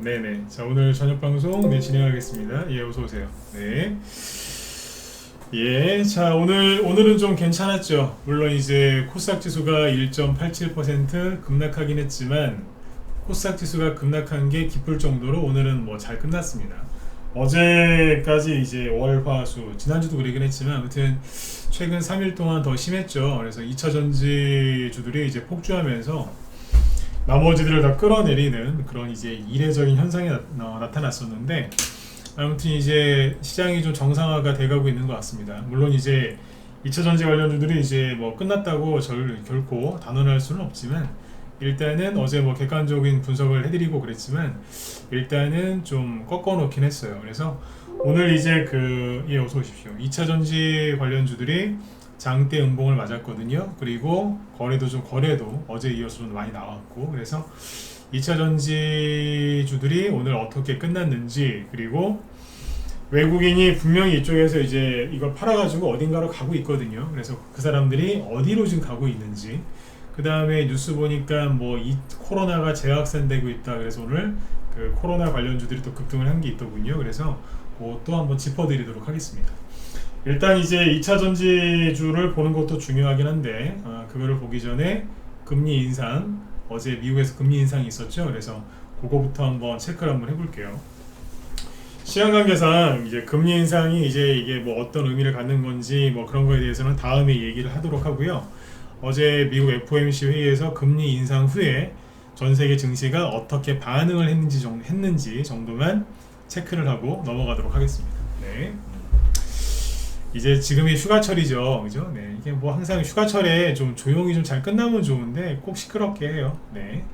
네네. 자, 오늘 저녁 방송 진행하겠습니다. 예, 어서 오세요. 네. 예, 자, 오늘은 좀 괜찮았죠. 물론 이제 코스닥 지수가 1.87% 급락하긴 했지만 코스닥 지수가 급락한 게 기쁠 정도로 오늘은 뭐 잘 끝났습니다. 어제까지 이제 월화수 지난주도 그러긴 했지만 아무튼 최근 3일 동안 더 심했죠. 그래서 2차 전지주들이 이제 폭주하면서 나머지들을 다 끌어내리는 그런 이제 이례적인 현상이 나타났었는데 아무튼 이제 시장이 좀 정상화가 돼가고 있는 것 같습니다. 물론 이제 2차 전지 관련주들이 이제 뭐 끝났다고 결코 단언할 수는 없지만 일단은 어제 뭐 객관적인 분석을 해드리고 그랬지만 일단은 좀 꺾어 놓긴 했어요. 그래서 오늘 이제 어서 오십시오. 2차 전지 관련주들이 장대 음봉을 맞았거든요. 그리고 거래도 어제 이어서 좀 많이 나왔고 그래서 2차 전지주들이 오늘 어떻게 끝났는지 그리고 외국인이 분명히 이쪽에서 이제 이걸 팔아가지고 어딘가로 가고 있거든요. 그래서 그 사람들이 어디로 지금 가고 있는지 그 다음에 뉴스 보니까 뭐 이 코로나가 재확산되고 있다. 그래서 오늘 그 코로나 관련주들이 또 급등을 한 게 있더군요. 그래서 그것도 한번 짚어드리도록 하겠습니다. 일단 이제 2차 전지주를 보는 것도 중요하긴 한데 그거를 보기 전에 금리 인상 어제 미국에서 금리 인상이 있었죠. 그래서 그거부터 한번 체크를 한번 해볼게요. 시간 관계상 이제 금리 인상이 이제 이게 뭐 어떤 의미를 갖는 건지 뭐 그런 거에 대해서는 다음에 얘기를 하도록 하고요. 어제 미국 FOMC 회의에서 금리 인상 후에 전 세계 증시가 어떻게 반응을 했는지 정도만 체크를 하고 넘어가도록 하겠습니다. 네. 이제 지금이 휴가철이죠, 그죠? 네, 이게 뭐 항상 휴가철에 좀 조용히 좀 잘 끝나면 좋은데 꼭 시끄럽게 해요. 네,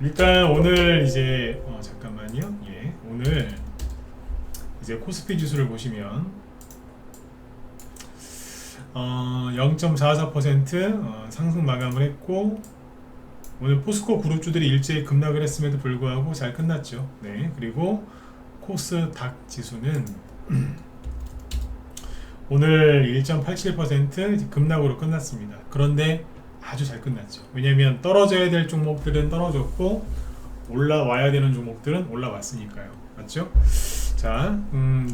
일단 오늘 이제 잠깐만요. 예, 오늘 이제 코스피 지수를 보시면 0.44% 상승 마감을 했고 오늘 포스코 그룹주들이 일제히 급락을 했음에도 불구하고 잘 끝났죠. 네, 그리고 코스닥 지수는 오늘 1.87% 급락으로 끝났습니다. 그런데 아주 잘 끝났죠. 왜냐면 떨어져야 될 종목들은 떨어졌고 올라와야 되는 종목들은 올라왔으니까요. 맞죠? 자,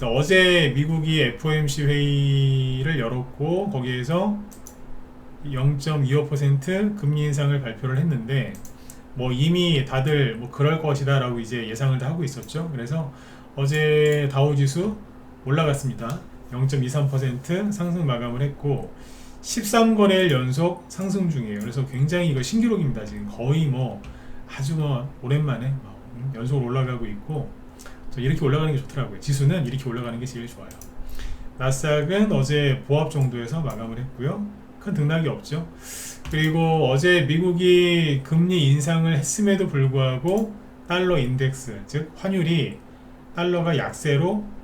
어제 미국이 FOMC 회의를 열었고 거기에서 0.25% 금리 인상을 발표를 했는데 뭐 이미 다들 뭐 그럴 것이다 라고 이제 예상을 다 하고 있었죠. 그래서 어제 다우지수 올라갔습니다. 0.23% 상승 마감을 했고 13거래일 연속 상승 중이에요. 그래서 굉장히 이거 신기록입니다. 지금 거의 뭐 아주 뭐 오랜만에 연속으로 올라가고 있고 이렇게 올라가는 게 좋더라고요. 지수는 이렇게 올라가는 게 제일 좋아요. 나스닥은 어제 보합 정도에서 마감을 했고요. 큰 등락이 없죠. 그리고 어제 미국이 금리 인상을 했음에도 불구하고 달러 인덱스 즉 환율이 달러가 약세로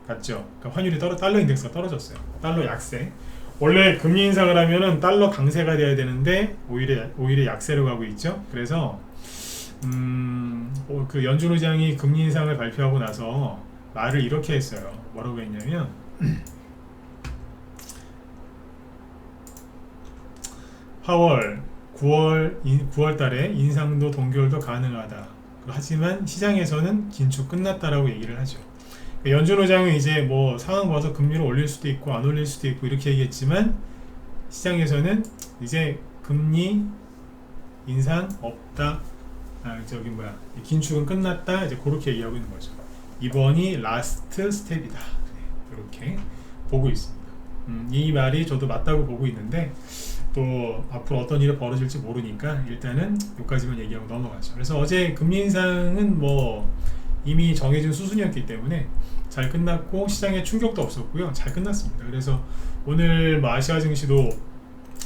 갔죠. 그러니까 환율이 달러 인덱스가 떨어졌어요. 달러 약세. 원래 금리 인상을 하면은 달러 강세가 돼야 되는데 오히려 약세로 가고 있죠. 그래서 그 연준 의장이 금리 인상을 발표하고 나서 말을 이렇게 했어요. 뭐라고 했냐면 파월 9월 달에 인상도 동결도 가능하다. 하지만 시장에서는 긴축 끝났다라고 얘기를 하죠. 연준 의장은 이제 뭐 상황 봐서 금리를 올릴 수도 있고 안 올릴 수도 있고 이렇게 얘기했지만 시장에서는 이제 금리 인상 없다. 긴축은 끝났다. 이제 그렇게 얘기하고 있는 거죠. 이번이 라스트 스텝이다. 이렇게 보고 있습니다. 이 말이 저도 맞다고 보고 있는데 또 앞으로 어떤 일이 벌어질지 모르니까 일단은 여기까지만 얘기하고 넘어가죠. 그래서 어제 금리 인상은 뭐 이미 정해진 수순이었기 때문에 잘 끝났고 시장에 충격도 없었고요. 잘 끝났습니다. 그래서 오늘 뭐 아시아 증시도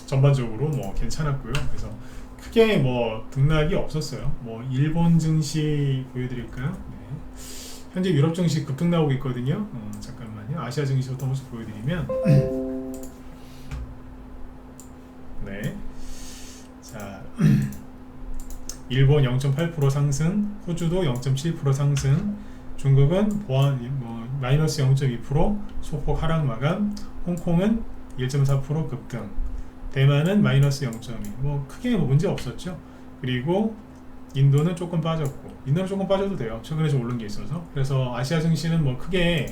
전반적으로 뭐 괜찮았고요. 그래서 크게 뭐 등락이 없었어요. 뭐 일본 증시 보여드릴까요? 네. 현재 유럽 증시 급등 나오고 있거든요. 잠깐만요. 아시아 증시부터 한번 보여드리면 네. 자, 일본 0.8% 상승, 호주도 0.7% 상승, 중국은 마이너스 0.2% 소폭 하락 마감, 홍콩은 1.4% 급등, 대만은 마이너스 0.2, 뭐 크게 문제 없었죠. 그리고 인도는 조금 빠졌고, 인도는 조금 빠져도 돼요. 최근에 좀 오른 게 있어서. 그래서 아시아 증시는 뭐 크게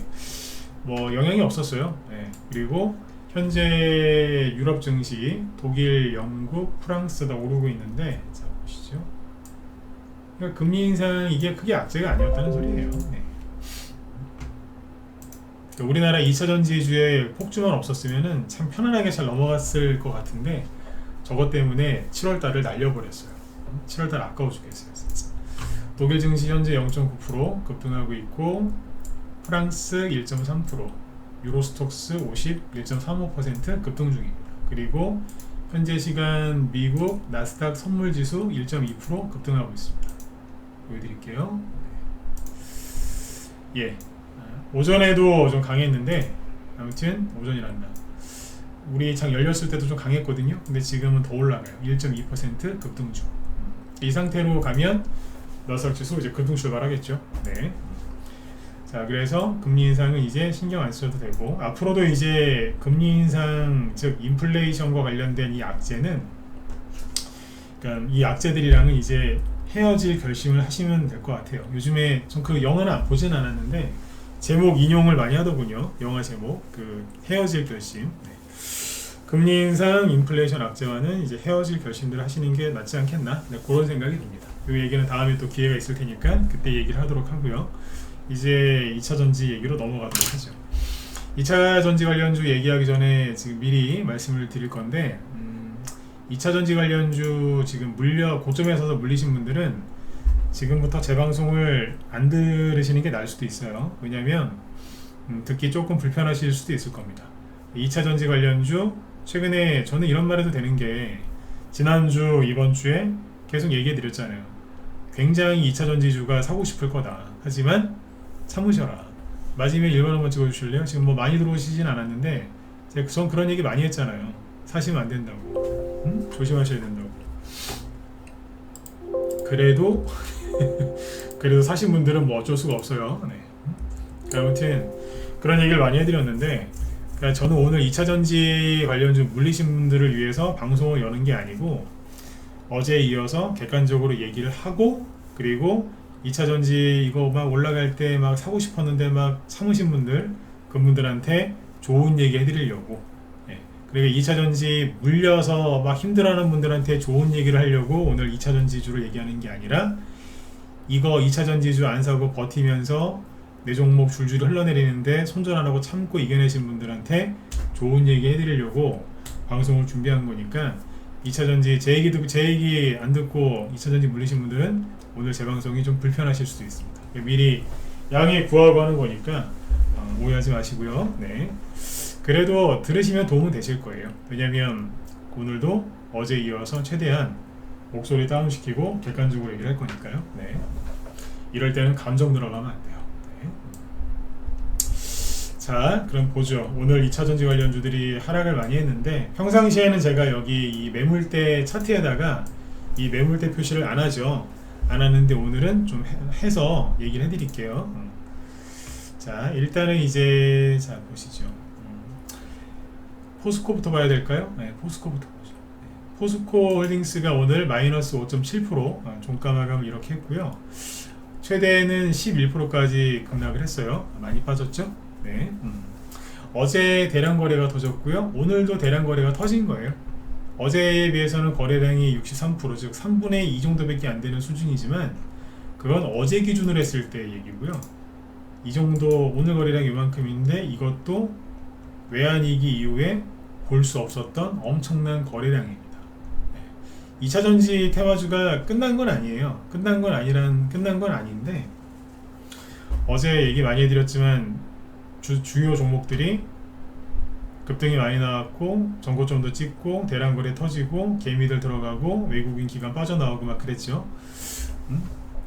뭐 영향이 없었어요. 네. 그리고 현재 유럽 증시, 독일, 영국, 프랑스 다 오르고 있는데, 자 보시죠. 그러니까 금리 인상 이게 크게 악재가 아니었다는 소리예요. 네. 그러니까 우리나라 2차 전지주에 폭주만 없었으면은 참 편안하게 잘 넘어갔을 것 같은데, 저것 때문에 7월달을 날려버렸어요. 7월달 아까워 죽겠어요, 진짜. 독일 증시 현재 0.9% 급등하고 있고, 프랑스 1.3%, 유로스톡스 50 1.35% 급등 중입니다. 그리고 현재 시간 미국 나스닥 선물지수 1.2% 급등하고 있습니다. 보여드릴게요. 예, 오전에도 좀 강했는데, 아무튼 오전이란다. 우리 장 열렸을 때도 좀 강했거든요. 근데 지금은 더 올라가요. 1.2% 급등 중. 이 상태로 가면 나스닥 지수 이제 급등 출발하겠죠. 네. 자, 그래서 금리 인상은 이제 신경 안 쓰셔도 되고, 앞으로도 이제 금리 인상, 즉 인플레이션과 관련된 이 악재는, 그러니까 이 악재들이랑은 이제 헤어질 결심을 하시면 될 것 같아요. 요즘에 전 그 영화는 보진 않았는데 제목 인용을 많이 하더군요. 영화 제목, 그 헤어질 결심. 네. 금리 인상, 인플레이션 악재와는 이제 헤어질 결심들을 하시는 게 낫지 않겠나? 네, 그런 생각이 듭니다. 이 얘기는 다음에 또 기회가 있을 테니까 그때 얘기를 하도록 하고요. 이제 2차 전지 얘기로 넘어가도록 하죠. 2차 전지 관련주 얘기하기 전에 지금 미리 말씀을 드릴 건데, 2차 전지 관련주 지금 고점에 서서 물리신 분들은 지금부터 제 방송을 안 들으시는 게 나을 수도 있어요. 왜냐면 듣기 조금 불편하실 수도 있을 겁니다. 2차 전지 관련주, 최근에 저는 이런 말 해도 되는 게, 지난주 이번주에 계속 얘기해 드렸잖아요. 굉장히 2차 전지주가 사고 싶을 거다. 하지만 참으셔라. 마지막에 1번 한번 찍어주실래요? 지금 뭐 많이 들어오시진 않았는데 전 그런 얘기 많이 했잖아요. 사시면 안 된다고. 조심하셔야 된다고. 그래도 사신 분들은 뭐 어쩔 수가 없어요. 네. 아무튼 그런 얘기를 많이 해드렸는데, 그러니까 저는 오늘 2차 전지 관련주 물리신 분들을 위해서 방송을 여는 게 아니고, 어제에 이어서 객관적으로 얘기를 하고, 그리고 2차 전지 이거 막 올라갈 때 막 사고 싶었는데 막 참으신 분들, 그분들한테 좋은 얘기 해드리려고. 예. 그리고 2차 전지 물려서 막 힘들어하는 분들한테 좋은 얘기를 하려고 오늘 2차 전지주를 얘기하는 게 아니라, 이거 2차 전지주 안 사고 버티면서 내 종목 줄줄이 흘러내리는데 손절 안 하고 참고 이겨내신 분들한테 좋은 얘기 해드리려고 방송을 준비한 거니까, 2차 전지 제 얘기 안 듣고 2차 전지 물리신 분들은 오늘 제 방송이 좀 불편하실 수도 있습니다. 미리 양해 구하고 하는 거니까 오해하지 마시고요. 네. 그래도 들으시면 도움은 되실 거예요. 왜냐면 오늘도 어제 이어서 최대한 목소리 다운시키고 객관적으로 얘기를 할 거니까요. 네. 이럴 때는 감정 들어가면 안 돼요. 네. 자, 그럼 보죠. 오늘 2차 전지 관련주들이 하락을 많이 했는데, 평상시에는 제가 여기 이 매물대 차트에다가 이 매물대 표시를 안 하죠. 안 하는데 오늘은 좀 해서 얘기를 해드릴게요. 자, 일단은 이제 자 보시죠. 포스코부터 봐야 될까요? 네, 포스코부터 보죠. 네, 포스코 홀딩스가 오늘 마이너스 5.7% 종가 마감을 이렇게 했고요. 최대는 11%까지 급락을 했어요. 많이 빠졌죠? 네. 어제 대량 거래가 터졌고요. 오늘도 대량 거래가 터진 거예요. 어제에 비해서는 거래량이 63%, 즉 3분의 2 정도밖에 안 되는 수준이지만, 그건 어제 기준으로 했을 때 얘기고요. 이 정도, 오늘 거래량 이만큼인데 이것도 외환위기 이후에 볼 수 없었던 엄청난 거래량입니다. 네. 2차 전지 테마주가 끝난 건 아니에요. 끝난 건 아닌데, 어제 얘기 많이 해드렸지만 주요 종목들이 급등이 많이 나왔고, 전고점도 찍고, 대량 거래 터지고, 개미들 들어가고, 외국인 기관 빠져나오고 막 그랬죠.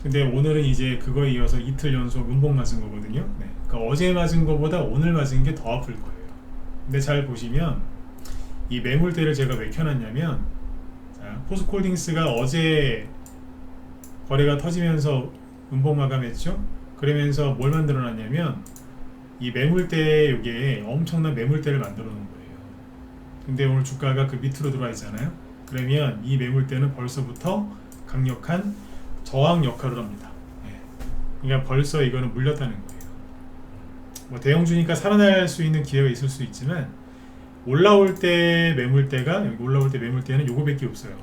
근데 오늘은 이제 그거에 이어서 이틀 연속 음봉 맞은 거거든요. 네. 그러니까 어제 맞은 거보다 오늘 맞은 게 더 아플 거예요. 근데 잘 보시면 이 매물대를 제가 왜 켜놨냐면, 자, 포스코홀딩스가 어제 거래가 터지면서 음봉 마감했죠. 그러면서 뭘 만들어놨냐면, 이 매물대, 이게 엄청난 매물대를 만들어 놓은 거예요. 근데 오늘 주가가 그 밑으로 들어와 있잖아요. 그러면 이 매물대는 벌써부터 강력한 저항 역할을 합니다. 예. 그러니까 벌써 이거는 물렸다는 거예요. 뭐 대형주니까 살아날 수 있는 기회가 있을 수 있지만 올라올 때 매물대가 여기 올라올 때 매물대는 요거밖에 없어요.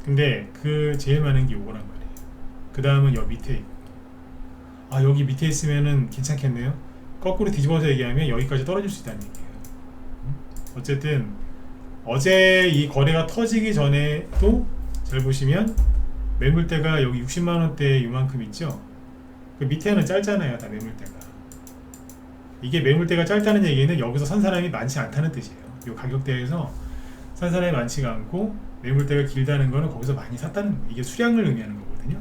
근데 그 제일 많은 게 요거란 말이에요. 그 다음은 여기 밑에 있고, 아 여기 밑에 있으면은 괜찮겠네요. 거꾸로 뒤집어서 얘기하면 여기까지 떨어질 수 있다는 얘기예요. 어쨌든 어제 이 거래가 터지기 전에도 잘 보시면 매물대가 여기 60만원대 요만큼 있죠. 그 밑에는 짧잖아요. 다 매물대가. 이게 매물대가 짧다는 얘기는 여기서 산 사람이 많지 않다는 뜻이에요. 이 가격대에서 산 사람이 많지가 않고 매물대가 길다는 거는 거기서 많이 샀다는 거예요. 이게 수량을 의미하는 거거든요.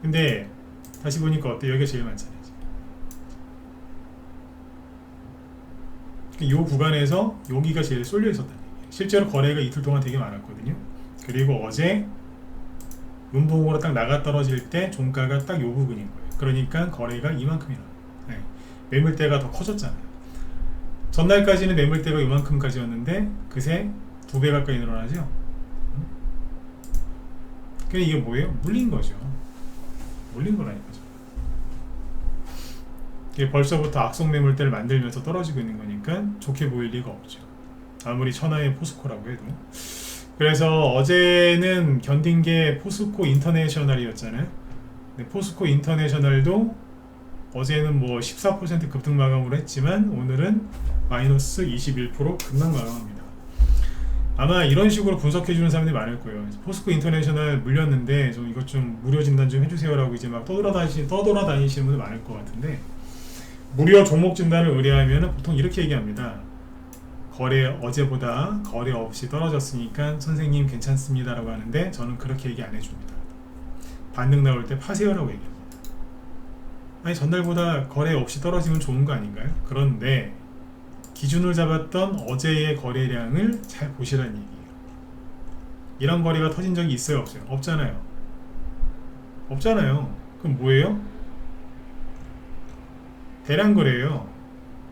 근데 다시 보니까 어때요? 여기가 제일 많잖아요. 이 구간에서 여기가 제일 쏠려 있었다는 얘기예요. 실제로 거래가 이틀 동안 되게 많았거든요. 그리고 어제 음봉으로 딱 나가 떨어질 때 종가가 딱 요 부분인 거예요. 그러니까 거래가 이만큼이나 네. 매물대가 더 커졌잖아요. 전날까지는 매물대가 이만큼까지였는데 그새 2배 가까이 늘어나죠. 그러니까 이게 뭐예요? 물린 거죠. 물린 거라니까죠. 이게 벌써부터 악성 매물대를 만들면서 떨어지고 있는 거니까 좋게 보일 리가 없죠. 아무리 천하의 포스코라고 해도. 그래서 어제는 견딘 게 포스코 인터내셔널이었잖아요. 근데 포스코 인터내셔널도 어제는 뭐 14% 급등 마감으로 했지만 오늘은 마이너스 21% 급락 마감합니다. 아마 이런 식으로 분석해주는 사람들이 많을 거예요. 포스코 인터내셔널 물렸는데 좀 이것 좀 무료 진단 좀 해주세요라고 이제 막 떠돌아다니시는 분들 많을 것 같은데, 무료 종목 진단을 의뢰하면 보통 이렇게 얘기합니다. 어제보다 거래 없이 떨어졌으니까 선생님 괜찮습니다 라고 하는데, 저는 그렇게 얘기 안 해줍니다. 반등 나올 때 파세요 라고 얘기합니다. 아니 전날보다 거래 없이 떨어지면 좋은 거 아닌가요? 그런데 기준을 잡았던 어제의 거래량을 잘 보시라는 얘기예요. 이런 거래가 터진 적이 있어요? 없어요? 없잖아요. 없잖아요. 그럼 뭐예요? 대량 거래예요.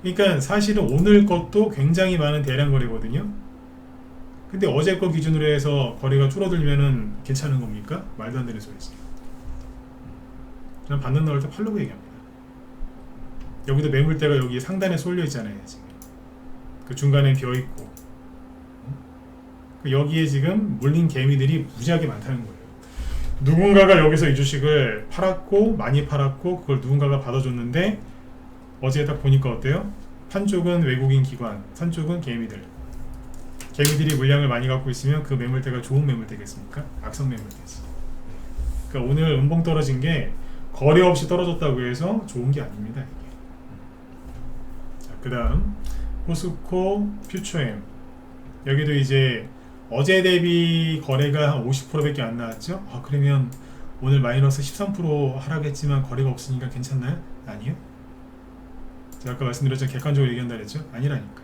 그러니까 사실은 오늘 것도 굉장히 많은 대량 거래거든요. 근데 어제 거 기준으로 해서 거래가 줄어들면은 괜찮은 겁니까? 말도 안 되는 소리지. 그냥 반등 나올 때 팔려고 얘기합니다. 여기도 매물대가 여기 상단에 쏠려 있잖아요. 지금 그 중간에 비어 있고, 여기에 지금 물린 개미들이 무지하게 많다는 거예요. 누군가가 여기서 이 주식을 팔았고 많이 팔았고 그걸 누군가가 받아줬는데 어제 딱 보니까 어때요? 판 쪽은 외국인 기관, 산 쪽은 개미들이 물량을 많이 갖고 있으면 그 매물대가 좋은 매물대겠습니까? 악성 매물대지. 그러니까 오늘 음봉 떨어진 게 거래 없이 떨어졌다고 해서 좋은 게 아닙니다. 이게. 자, 그 다음 포스코 퓨처엠, 여기도 이제 어제 대비 거래가 한 50%밖에 안 나왔죠. 그러면 오늘 마이너스 13% 하락했지만 거래가 없으니까 괜찮나요? 아니요. 제가 아까 말씀드렸죠. 객관적으로 얘기한다 그랬죠. 아니라니까.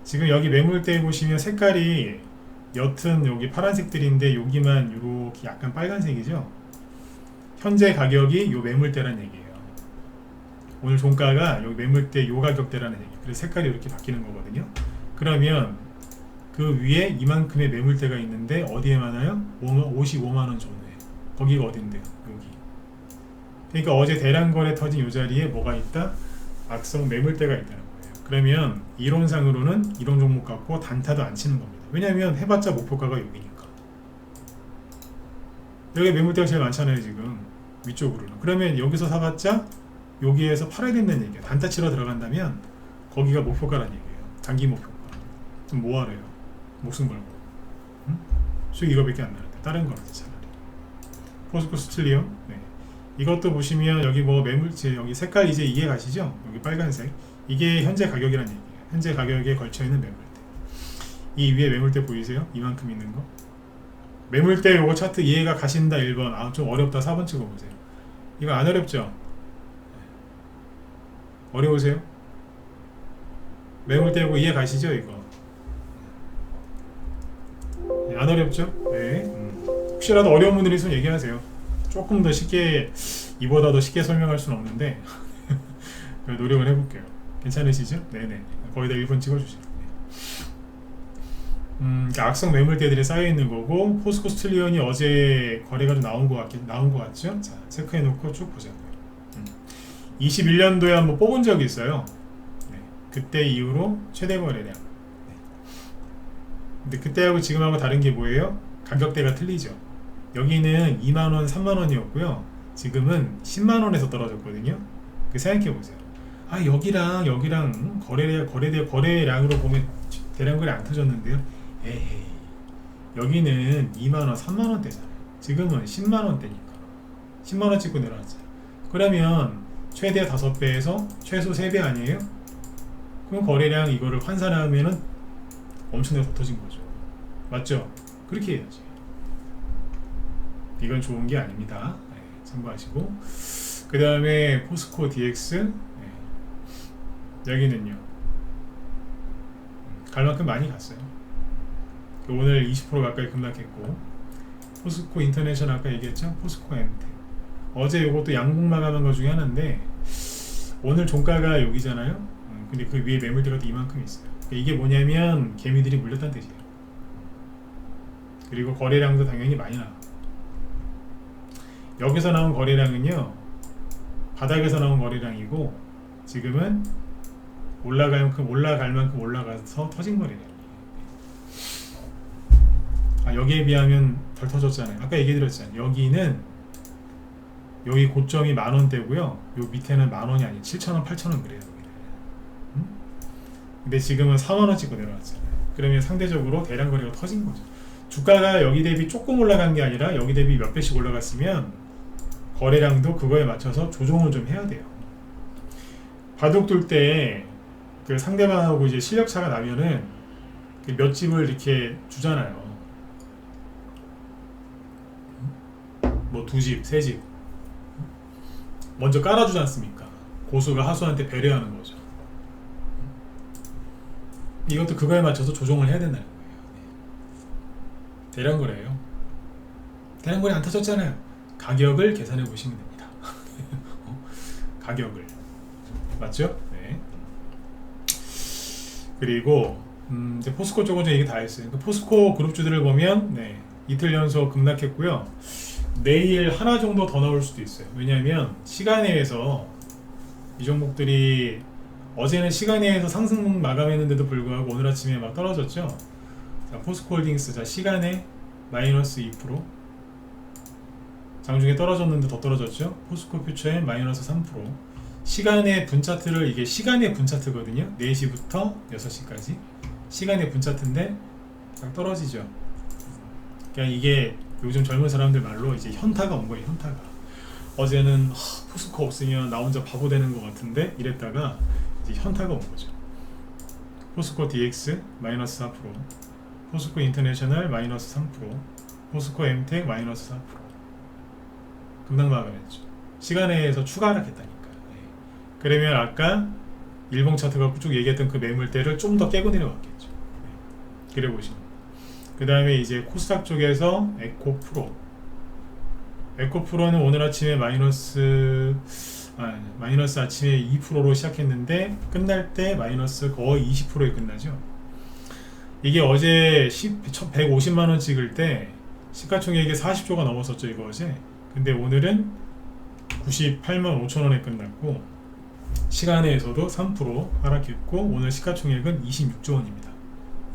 지금 여기 매물대 보시면 색깔이 옅은 여기 파란색들인데 여기만 이렇게 약간 빨간색이죠. 현재 가격이 요 매물대라는 얘기예요. 오늘 종가가 여기 매물대 요 가격대라는 얘기. 그래서 색깔이 이렇게 바뀌는 거거든요. 그러면 그 위에 이만큼의 매물대가 있는데 어디에 많아요? 55만원 정도에. 거기가 어딘데요? 여기. 그러니까 어제 대량 거래 터진 요 자리에 뭐가 있다? 악성 매물대가 있다는 거예요. 그러면 이론상으로는 이런 종목 갖고 단타도 안 치는 겁니다. 왜냐하면 해봤자 목표가가 여기니까. 여기 매물대가 제일 많잖아요 지금 위쪽으로는. 그러면 여기서 사봤자 여기에서 팔아야 된다는 얘기예요. 단타 치러 들어간다면 거기가 목표가라는 얘기예요. 단기 목표가. 좀 뭐하래요? 목숨 걸고. 응? 수익 이거밖에 안 나는데 다른 거는 차라리. 포스코 스틸리움. 네. 이것도 보시면 여기 뭐 매물체 여기 색깔 이제 이해 가시죠? 여기 빨간색 이게 현재 가격이라는 얘기예요. 현재 가격에 걸쳐있는 매물대. 이 위에 매물대 보이세요? 이만큼 있는 거. 매물대 요거 차트 이해가 가신다 1번. 좀 어렵다 4번 찍어보세요. 이거 안 어렵죠? 어려우세요? 매물대 요거 이해 가시죠 이거? 안 어렵죠? 네. 혹시라도 어려운 분들이 있으면 얘기하세요. 조금 더 쉽게, 이보다 더 쉽게 설명할 수는 없는데 노력을 해볼게요. 괜찮으시죠? 네네. 거의 다 1번 찍어주세요. 그러니까 악성 매물대들이 쌓여 있는 거고, 포스코 스틸리온이 어제 거래가 좀 나온 것 같죠? 자, 체크해놓고 쭉 보자고요. 21년도에 한번 뽑은 적이 있어요. 네, 그때 이후로 최대 거래량. 네. 근데 그때하고 지금하고 다른 게 뭐예요? 가격대가 틀리죠. 여기는 2만원, 3만원이었고요. 지금은 10만원에서 떨어졌거든요. 생각해보세요. 아, 여기랑 거래량으로 보면 대량 거래 안 터졌는데요. 에헤이, 여기는 2만원, 3만원대잖아요. 지금은 10만원대니까 10만원 찍고 내려왔잖아요. 그러면 최대 5배에서 최소 3배 아니에요? 그럼 거래량 이거를 환산하면은 엄청나게 더 터진 거죠. 맞죠? 그렇게 해야지. 이건 좋은 게 아닙니다. 네, 참고하시고. 그 다음에 포스코 DX. 네. 여기는요, 갈 만큼 많이 갔어요. 오늘 20% 가까이 급락했고, 포스코 인터내셔널 아까 얘기했죠? 포스코 MT. 어제 이것도 양봉 마감한 것 중에 하나인데, 오늘 종가가 여기잖아요. 근데 그 위에 매물대가 또 이만큼 있어요. 그러니까 이게 뭐냐면 개미들이 물렸다는 뜻이에요. 그리고 거래량도 당연히 많이 나와. 여기서 나온 거래량은요, 바닥에서 나온 거래량이고, 지금은 올라갈 만큼 올라가서 터진 거래량이에요. 아, 여기에 비하면 덜 터졌잖아요. 아까 얘기드렸잖아요. 여기 고점이 10,000원대고요. 요 밑에는 10,000원이 아니에요. 7,000원, 8,000원 그래요. 근데 지금은 4만원 찍고 내려왔잖아요. 그러면 상대적으로 대량 거래가 터진 거죠. 주가가 여기 대비 조금 올라간 게 아니라 여기 대비 몇 배씩 올라갔으면 거래량도 그거에 맞춰서 조정을 좀 해야 돼요. 바둑 둘 때 그 상대방하고 이제 실력 차가 나면은 그 몇 집을 이렇게 주잖아요. 뭐 2집, 3집 먼저 깔아주지 않습니까? 고수가 하수한테 배려하는 거죠. 이것도 그거에 맞춰서 조정을 해야 된다는 거예요. 대량 거래예요. 대량 거래 안 터졌잖아요. 가격을 계산해 보시면 됩니다. 가격을. 맞죠? 네. 그리고 이제 포스코 쪽은 좀 얘기 다 했어요. 그 포스코 그룹주들을 보면 네, 이틀 연속 급락했고요. 내일 하나 정도 더 나올 수도 있어요. 왜냐하면 시간외에서 이 종목들이 어제는 시간외에서 상승 마감했는데도 불구하고 오늘 아침에 막 떨어졌죠. 자, 포스코홀딩스 자 시간에 마이너스 2%, 장중에 떨어졌는데 더 떨어졌죠. 포스코 퓨처에 마이너스 3%. 시간의 분차트를, 이게 시간의 분차트거든요. 4시부터 6시까지 시간의 분차트인데 딱 떨어지죠. 그러니까 이게 요즘 젊은 사람들 말로 이제 현타가 온 거예요. 현타가. 어제는 포스코 없으면 나 혼자 바보 되는 것 같은데 이랬다가 이제 현타가 온 거죠. 포스코 DX 마이너스 4%, 포스코 인터내셔널 마이너스 3%, 포스코 MTEC 마이너스 4%. 급락 마감했죠. 시간에서 추가 하락했다니까. 그러면 아까 일봉 차트가 쭉 얘기했던 그 매물대를 좀 더 깨고 내려갔겠죠. 그래 보시면. 그 다음에 이제 코스닥 쪽에서 에코프로. 에코프로는 오늘 아침에 마이너스 아침에 2%로 시작했는데 끝날 때 마이너스 거의 20%에 끝나죠. 이게 어제 150만원 찍을 때 시가총액이 40조가 넘었었죠. 이거 어제. 근데 오늘은 98만 5천원에 끝났고, 시간에서도 3% 하락했고, 오늘 시가총액은 26조 원입니다.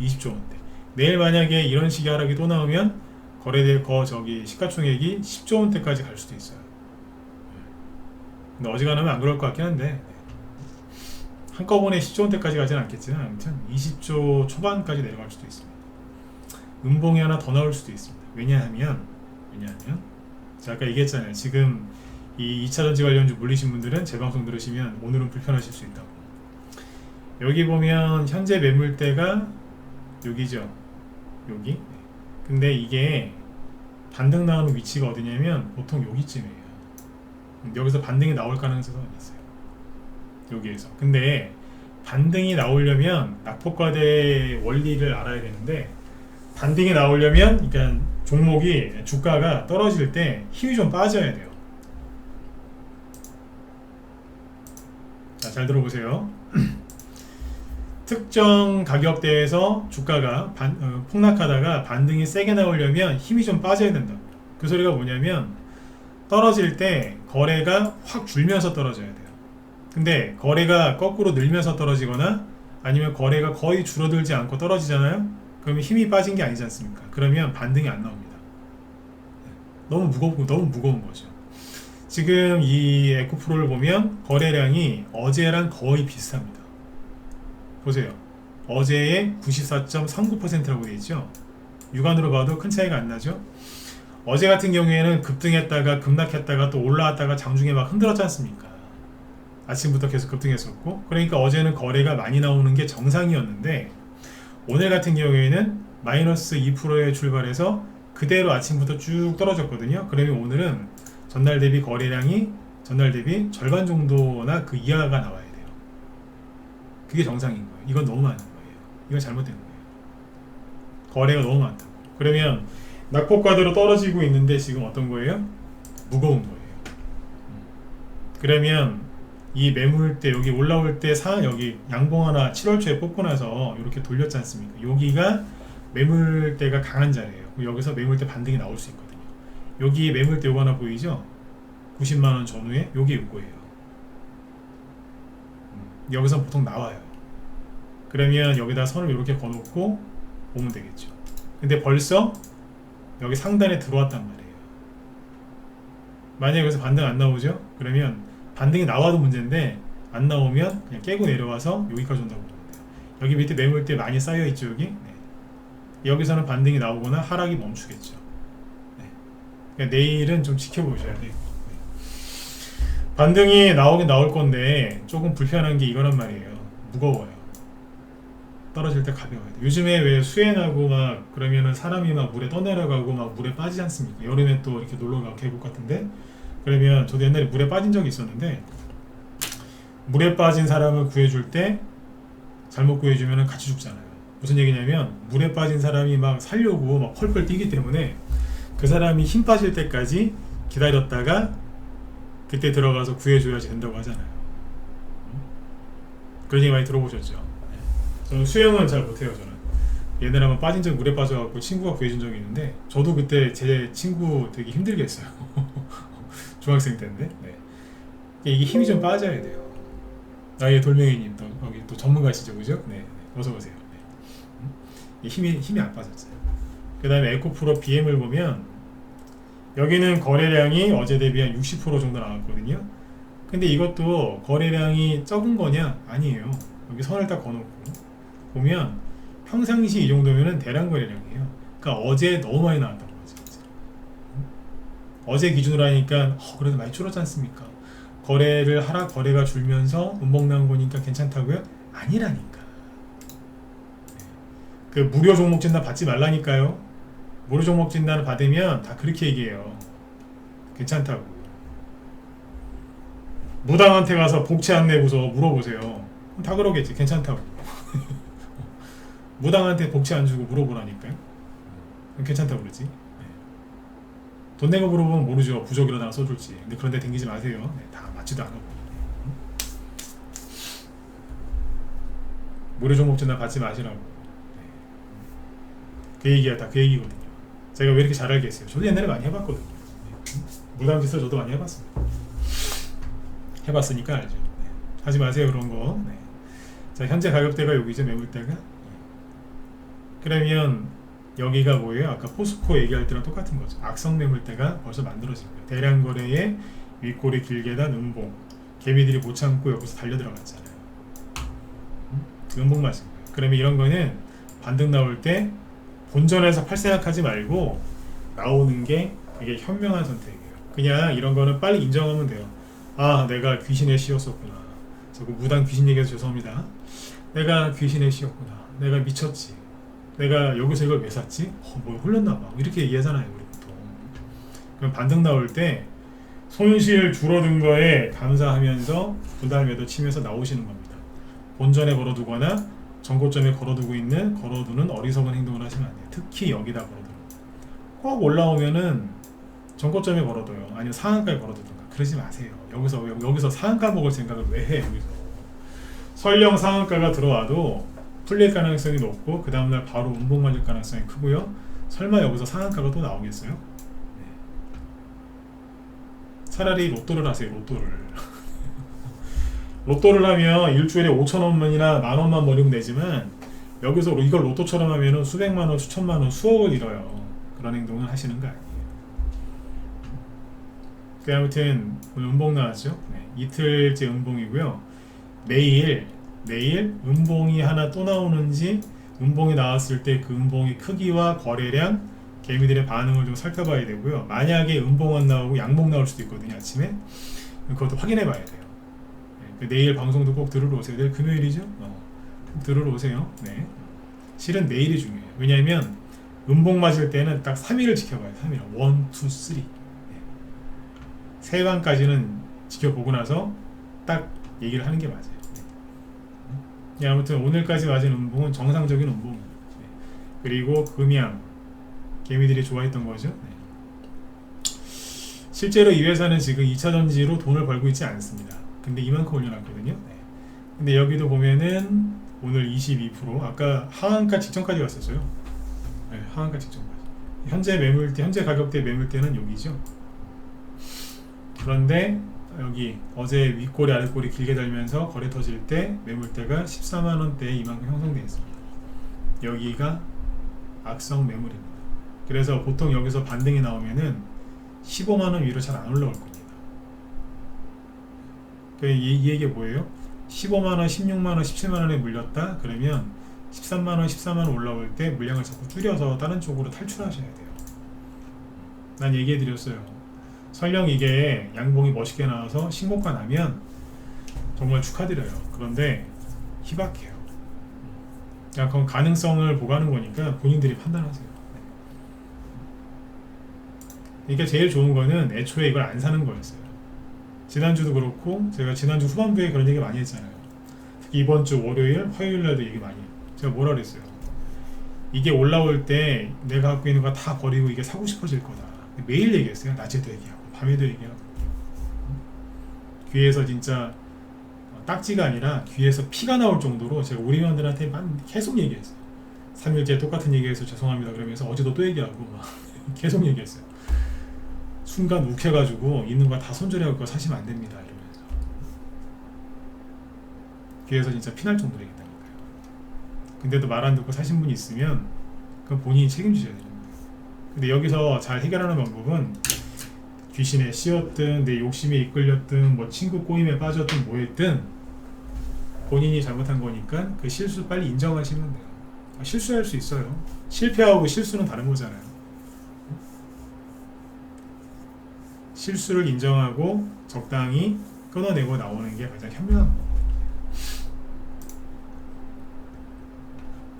20조 원대. 내일 만약에 이런 식의 하락이 또 나오면 거래될 시가총액이 10조 원대까지 갈 수도 있어요. 근데 어지간하면 안 그럴 것 같긴 한데, 한꺼번에 10조 원대까지 가지는 않겠지만 아무튼 20조 초반까지 내려갈 수도 있습니다. 음봉이 하나 더 나올 수도 있습니다. 왜냐하면 제가 아까 얘기했잖아요. 지금 이 2차전지 관련주 물리신 분들은 제 방송 들으시면 오늘은 불편하실 수 있다고. 여기 보면 현재 매물대가 여기죠. 여기. 근데 이게 반등 나오는 위치가 어디냐면 보통 여기쯤이에요. 여기서 반등이 나올 가능성이 있어요. 여기에서. 근데 반등이 나오려면 낙폭과대 원리를 알아야 되는데, 반등이 나오려면 그러니까 종목이 주가가 떨어질 때 힘이 좀 빠져야 돼요. 자, 잘 들어보세요. 특정 가격대에서 주가가 폭락하다가 반등이 세게 나오려면 힘이 좀 빠져야 된다. 그 소리가 뭐냐면 떨어질 때 거래가 확 줄면서 떨어져야 돼요. 근데 거래가 거꾸로 늘면서 떨어지거나 아니면 거래가 거의 줄어들지 않고 떨어지잖아요. 그러면 힘이 빠진 게 아니지 않습니까? 그러면 반등이 안 나옵니다. 너무 무거운 거죠. 지금 이 에코프로를 보면 거래량이 어제랑 거의 비슷합니다. 보세요. 어제의 94.39%라고 되어 있죠. 육안으로 봐도 큰 차이가 안 나죠. 어제 같은 경우에는 급등했다가 급락했다가 또 올라왔다가 장중에 막 흔들었지 않습니까? 아침부터 계속 급등했었고, 그러니까 어제는 거래가 많이 나오는 게 정상이었는데 오늘 같은 경우에는 마이너스 2%에 출발해서 그대로 아침부터 쭉 떨어졌거든요. 그러면 오늘은 전날 대비 거래량이 전날 대비 절반 정도나 그 이하가 나와야 돼요. 그게 정상인 거예요. 이건 너무 많은 거예요. 이건 잘못된 거예요. 거래가 너무 많다고. 그러면 낙폭과대로 떨어지고 있는데 지금 어떤 거예요? 무거운 거예요. 그러면 이 매물대 여기 올라올 때 여기 양봉 하나 7월 초에 뽑고 나서 이렇게 돌렸지 않습니까? 여기가 매물대가 강한 자리예요. 여기서 매물대 반등이 나올 수 있거든요. 여기 매물대 요거 하나 보이죠? 90만원 전후에 여기 요거예요. 여기서 보통 나와요. 그러면 여기다 선을 이렇게 거놓고 보면 되겠죠. 근데 벌써 여기 상단에 들어왔단 말이에요. 만약에 여기서 반등 안 나오죠? 그러면 반등이 나와도 문제인데 안 나오면 그냥 깨고 내려와서 여기까지 온다고 보면 돼요. 여기 밑에 매물대 많이 쌓여있죠 여기? 네. 여기서는 반등이 나오거나 하락이 멈추겠죠. 네. 그러니까 내일은 좀 지켜보셔야 돼요. 네. 반등이 나오긴 나올 건데 조금 불편한 게 이거란 말이에요. 무거워요. 떨어질 때 가벼워야 돼. 요즘에 왜 수해나고 막 그러면은 사람이 막 물에 떠내려가고 막 물에 빠지지 않습니까? 여름에 또 이렇게 놀러가고 계곡 같은데, 그러면 저도 옛날에 물에 빠진 적이 있었는데 물에 빠진 사람을 구해줄 때 잘못 구해주면 같이 죽잖아요. 무슨 얘기냐면 물에 빠진 사람이 막 살려고 막 펄펄 뛰기 때문에 그 사람이 힘 빠질 때까지 기다렸다가 그때 들어가서 구해줘야지 된다고 하잖아요. 그런 얘기 많이 들어보셨죠? 저는 수영은 잘 못해요. 저는 옛날에 한번 빠진 적 물에 빠져갖고 친구가 구해준 적이 있는데 저도 그때 제 친구 되게 힘들게 했어요. 중학생 때인데. 네. 이게 힘이 좀 빠져야 돼요. 예, 돌멩이님 또 여기 또 전문가시죠, 그죠? 네, 어서 오세요. 네. 힘이 안 빠졌어요. 그 다음에 에코프로 BM을 보면 여기는 거래량이 어제 대비 한 60% 정도 나왔거든요. 근데 이것도 거래량이 적은 거냐? 아니에요. 여기 선을 딱 거놓고 보면 평상시 이 정도면은 대량 거래량이에요. 그러니까 어제 너무 많이 나왔던 거지. 어제 기준으로 하니까 그래도 많이 줄었지 않습니까? 거래를 하라 거래가 줄면서 운봉 나온 거니까 괜찮다고요? 아니라니까. 그 무료 종목 진단 받지 말라니까요. 무료 종목 진단을 받으면 다 그렇게 얘기해요. 괜찮다고. 무당한테 가서 복채 안 내고서 물어보세요. 다 그러겠지. 괜찮다고. 무당한테 복채 안 주고 물어보라니까요. 괜찮다고 그러지. 돈 내고 물어보면 모르죠. 부족이라다가 써줄지. 근데 그런데 댕기지 마세요. 네, 다 맞지도 않아. 무료 종목 진단 받지 마시라고. 네. 그 얘기야, 다 그 얘기거든요. 제가 왜 이렇게 잘 알겠어요? 저도 옛날에 많이 해봤거든요. 네. 무당 짓을 저도 많이 해봤습니다. 해봤으니까 알죠. 네. 하지 마세요 그런 거. 네. 자, 현재 가격대가 여기죠. 매물대가. 네. 그러면 여기가 뭐예요? 아까 포스코 얘기할 때랑 똑같은 거죠. 악성 매물대가 벌써 만들어진 거예요. 대량 거래에 윗꼬리 길게 단 음봉. 개미들이 못 참고 여기서 달려 들어갔잖아요. 음봉 맞은 거예요. 그러면 이런 거는 반등 나올 때 본전에서 팔 생각하지 말고 나오는 게 되게 현명한 선택이에요. 그냥 이런 거는 빨리 인정하면 돼요. 아, 내가 귀신의 씨였었구나. 저거 무당 귀신 얘기해서 죄송합니다. 내가 귀신의 씨였구나. 내가 미쳤지. 내가 여기서 이걸 왜 샀지? 뭐 흘렸나봐. 이렇게 얘기하잖아요, 우리 보통. 그럼 반등 나올 때 손실 줄어든 거에 감사하면서 분할 매도 치면서 나오시는 겁니다. 본전에 걸어두거나 전고점에 걸어두는 어리석은 행동을 하시면 안 돼요. 특히 여기다 걸어두는 꼭 올라오면은 전고점에 걸어둬요. 아니면 상한가에 걸어두든가. 그러지 마세요. 여기서 상한가 먹을 생각을 왜 해? 여기서 설령 상한가가 들어와도 풀릴 가능성이 높고 그 다음날 바로 음봉 맞을 가능성이 크고요. 설마 여기서 상한가가 또 나오겠어요? 네. 차라리 로또를 하세요. 로또를. 로또를 하면 일주일에 5천원만이나 만원만 버리면 되지만 여기서 이걸 로또처럼 하면 수백만원, 수천만원, 수억을 잃어요. 그런 행동을 하시는 거 아니에요. 그 아무튼 오늘 음봉 나왔죠. 네. 이틀째 음봉이고요. 내일 음봉이 하나 또 나오는지, 음봉이 나왔을 때 그 음봉의 크기와 거래량, 개미들의 반응을 좀 살펴봐야 되고요. 만약에 음봉 안 나오고 양봉 나올 수도 있거든요. 아침에 그것도 확인해 봐야 돼요. 네. 내일 방송도 꼭 들으러 오세요. 내일 금요일이죠. 들으러 오세요. 네. 실은 내일이 중요해요. 왜냐하면 음봉 맞을 때는 딱 3일을 지켜봐요. 3일 1, 2, 3 네. 세관까지는 지켜보고 나서 딱 얘기를 하는 게 맞아요. 네, 아무튼 오늘까지 맞은 음봉은 정상적인 음봉입니다. 네. 그리고 금양 개미들이 좋아했던 거죠. 네. 실제로 이 회사는 지금 2차전지로 돈을 벌고 있지 않습니다. 근데 이만큼 올려놨거든요. 네. 근데 여기도 보면은 오늘 22% 아까 하한가 직전까지 갔었어요. 네, 하한가 직전까지. 현재 가격대 매물대는 여기죠. 그런데 여기 어제 윗꼬리 아랫꼬리 길게 달면서 거래 터질 때 매물대가 14만원대에 이만큼 형성되어 있습니다. 여기가 악성 매물입니다. 그래서 보통 여기서 반등이 나오면은 15만원 위로 잘 안 올라올 겁니다. 이 얘기가 뭐예요? 15만원, 16만원, 17만원에 물렸다? 그러면 13만원, 14만원 올라올 때 물량을 자꾸 줄여서 다른 쪽으로 탈출하셔야 돼요. 난 얘기해드렸어요. 설령 이게 양봉이 멋있게 나와서 신고가 나면 정말 축하드려요. 그런데 희박해요. 그냥 그건 가능성을 보고하는 거니까 본인들이 판단하세요. 이게 제일 좋은 거는 애초에 이걸 안 사는 거였어요. 지난주도 그렇고 제가 지난주 후반부에 그런 얘기 많이 했잖아요. 특히 이번 주 월요일, 화요일 날도 얘기 많이 해요. 제가 뭐라 그랬어요? 이게 올라올 때 내가 갖고 있는 거 다 버리고 이게 사고 싶어질 거다. 매일 얘기했어요. 낮에도 얘기하고 밤에도 얘기하고. 귀에서 진짜 딱지가 아니라 귀에서 피가 나올 정도로 제가 우리 회원들한테 계속 얘기했어요. 3일째 똑같은 얘기해서 죄송합니다 그러면서 어제도 또 얘기하고 막 계속 얘기했어요. 순간 욱해가지고 있는 거 다 손절해갖고 그거 사시면 안 됩니다 이러면서. 귀에서 진짜 피날 정도로 얘기했다니까요. 근데도 말 안 듣고 사신 분이 있으면 그건 본인이 책임지셔야 됩니다. 근데 여기서 잘 해결하는 방법은 귀신에 씌었든 내 욕심에 이끌렸든 뭐 친구 꼬임에 빠졌든 뭐했든 본인이 잘못한 거니까 그 실수 빨리 인정하시면 돼요. 실수할 수 있어요. 실패하고 실수는 다른 거잖아요. 실수를 인정하고 적당히 끊어내고 나오는 게 가장 현명한 겁니다.